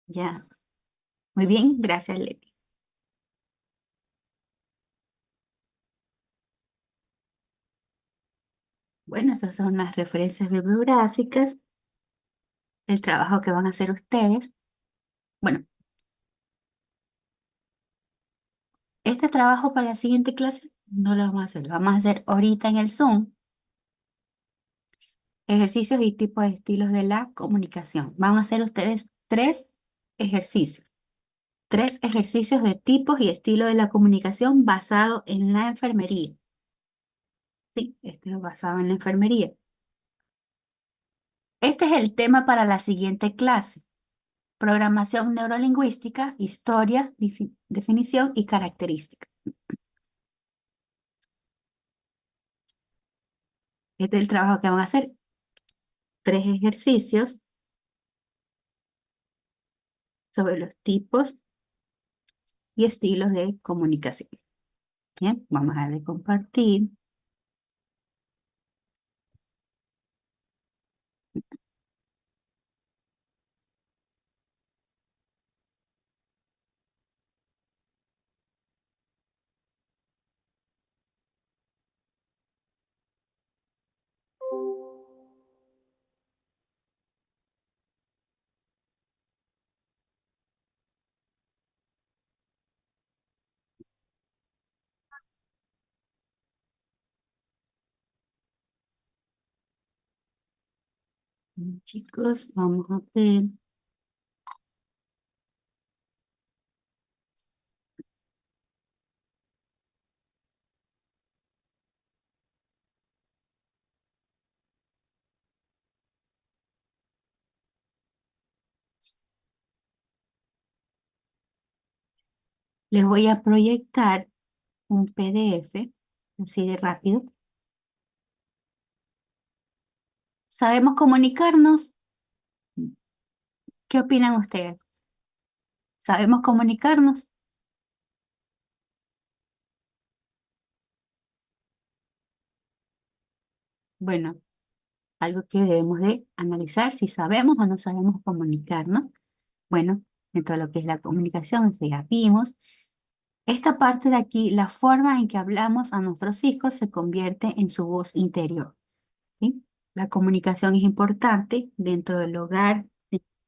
Ya. Muy bien, gracias, Leti. Bueno, estas son las referencias bibliográficas, el trabajo que van a hacer ustedes. Bueno, este trabajo para la siguiente clase no lo vamos a hacer, lo vamos a hacer ahorita en el Zoom. Ejercicios y tipos de estilos de la comunicación. Van a hacer ustedes ejercicios. Tres ejercicios de tipos y estilos de la comunicación basado en la enfermería. Sí, este es basado en la enfermería. Este es el tema para la siguiente clase. Programación neurolingüística, historia, definición y característica. Este es el trabajo que van a hacer. Tres ejercicios sobre los tipos y estilos de comunicación. Bien, vamos a darle compartir. Chicos, vamos a ver. Les voy a proyectar un PDF, así de rápido. ¿Sabemos comunicarnos? ¿Qué opinan ustedes? ¿Sabemos comunicarnos? Bueno, algo que debemos de analizar si sabemos o no sabemos comunicarnos. Bueno, en todo lo que es la comunicación, eso ya vimos. Esta parte de aquí, la forma en que hablamos a nuestros hijos se convierte en su voz interior, ¿sí? La comunicación es importante dentro del hogar,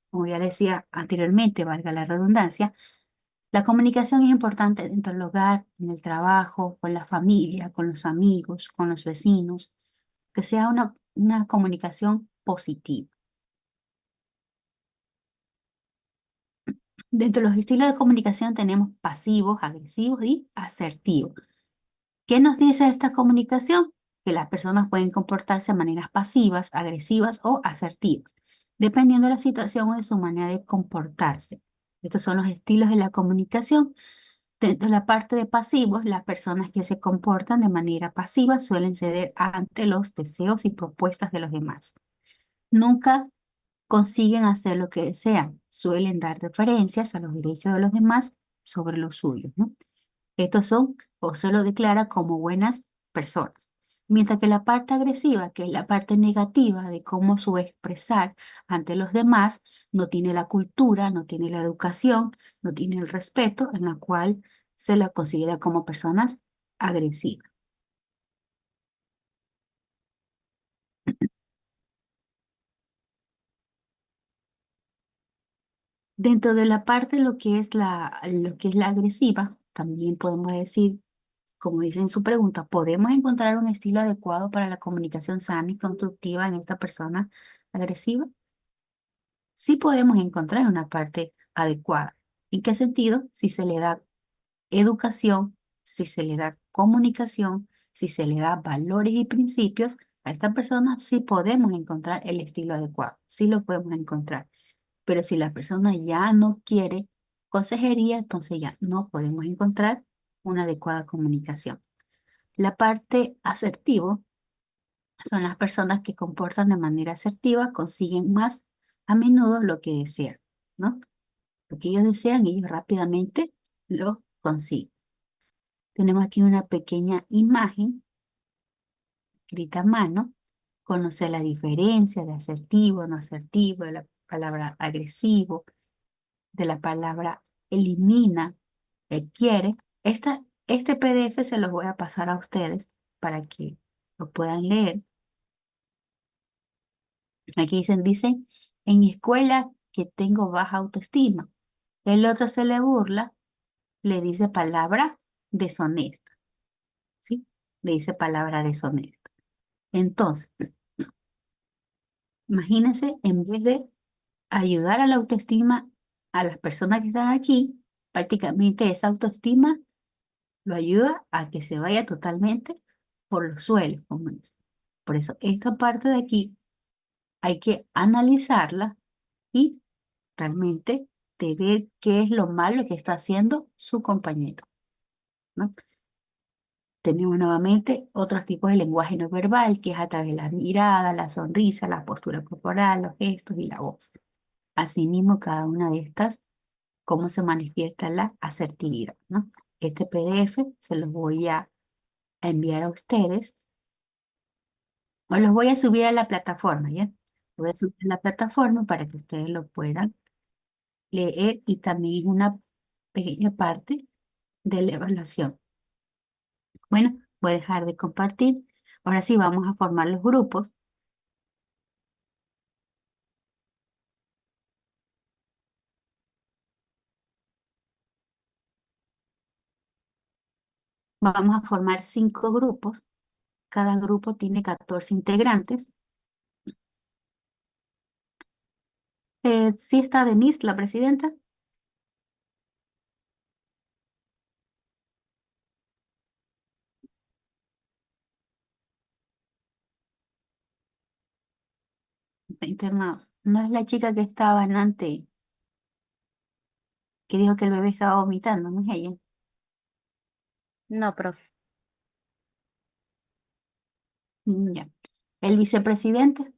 como ya decía anteriormente, valga la redundancia. La comunicación es importante dentro del hogar, en el trabajo, con la familia, con los amigos, con los vecinos, que sea una comunicación positiva. Dentro de los estilos de comunicación tenemos pasivos, agresivos y asertivos. ¿Qué nos dice esta comunicación? Que las personas pueden comportarse de maneras pasivas, agresivas o asertivas, dependiendo de la situación o de su manera de comportarse. Estos son los estilos de la comunicación. Dentro de la parte de pasivos, las personas que se comportan de manera pasiva suelen ceder ante los deseos y propuestas de los demás. Nunca consiguen hacer lo que desean, suelen dar referencias a los derechos de los demás sobre los suyos, ¿no? Estos son o se lo declara como buenas personas. Mientras que la parte agresiva, que es la parte negativa de cómo su expresar ante los demás, no tiene la cultura, no tiene la educación, no tiene el respeto, en la cual se la considera como personas agresivas. Dentro de la parte lo que es la agresiva, también podemos decir, como dice en su pregunta, ¿podemos encontrar un estilo adecuado para la comunicación sana y constructiva en esta persona agresiva? Sí podemos encontrar una parte adecuada. ¿En qué sentido? Si se le da educación, si se le da comunicación, si se le da valores y principios, a esta persona sí podemos encontrar el estilo adecuado, sí lo podemos encontrar. Pero si la persona ya no quiere consejería, entonces ya no podemos encontrar una adecuada comunicación. La parte asertivo son las personas que comportan de manera asertiva, consiguen más a menudo lo que desean, ¿no? Lo que ellos desean, ellos rápidamente lo consiguen. Tenemos aquí una pequeña imagen escrita a mano. Conocer la diferencia de asertivo, no asertivo, de la palabra agresivo, de la palabra elimina, quiere. Este PDF se los voy a pasar a ustedes para que lo puedan leer. Aquí dicen, en mi escuela que tengo baja autoestima. El otro se le burla, le dice palabra deshonesta, ¿sí? Le dice palabra deshonesta. Entonces, imagínense, en vez de ayudar a la autoestima a las personas que están aquí, prácticamente esa autoestima lo ayuda a que se vaya totalmente por los suelos, como dice. Por eso, esta parte de aquí hay que analizarla y realmente de ver qué es lo malo que está haciendo su compañero, ¿no? Tenemos nuevamente otros tipos de lenguaje no verbal, que es a través de la mirada, la sonrisa, la postura corporal, los gestos y la voz. Asimismo, cada una de estas, cómo se manifiesta la asertividad, ¿no? Este PDF se los voy a enviar a ustedes, o los voy a subir a la plataforma, ¿ya? Voy a subir a la plataforma para que ustedes lo puedan leer y también una pequeña parte de la evaluación. Bueno, voy a dejar de compartir. Ahora sí, vamos a formar los grupos. Vamos a formar 5 grupos. Cada grupo tiene 14 integrantes. ¿Sí está Denise, la presidenta? Está internado. No es la chica que estaba en antes, que dijo que el bebé estaba vomitando, no es ella. No, profe. Ya. ¿El vicepresidente?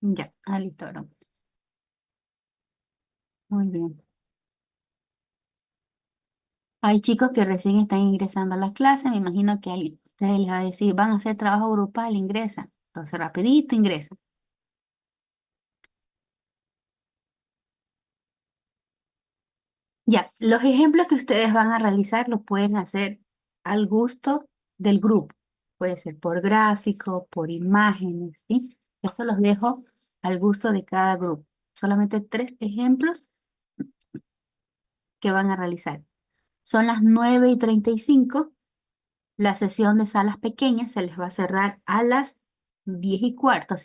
Ya, listo, ahora. Muy bien. Hay chicos que recién están ingresando a las clases, me imagino que alguien ustedes les va a decir, van a hacer trabajo grupal, ingresa. Entonces, rapidito ingresa. Ya, los ejemplos que ustedes van a realizar los pueden hacer al gusto del grupo. Puede ser por gráfico, por imágenes, ¿sí? Eso los dejo al gusto de cada grupo. Solamente 3 ejemplos que van a realizar. Son las 9:35. La sesión de salas pequeñas se les va a cerrar a las 10:15, así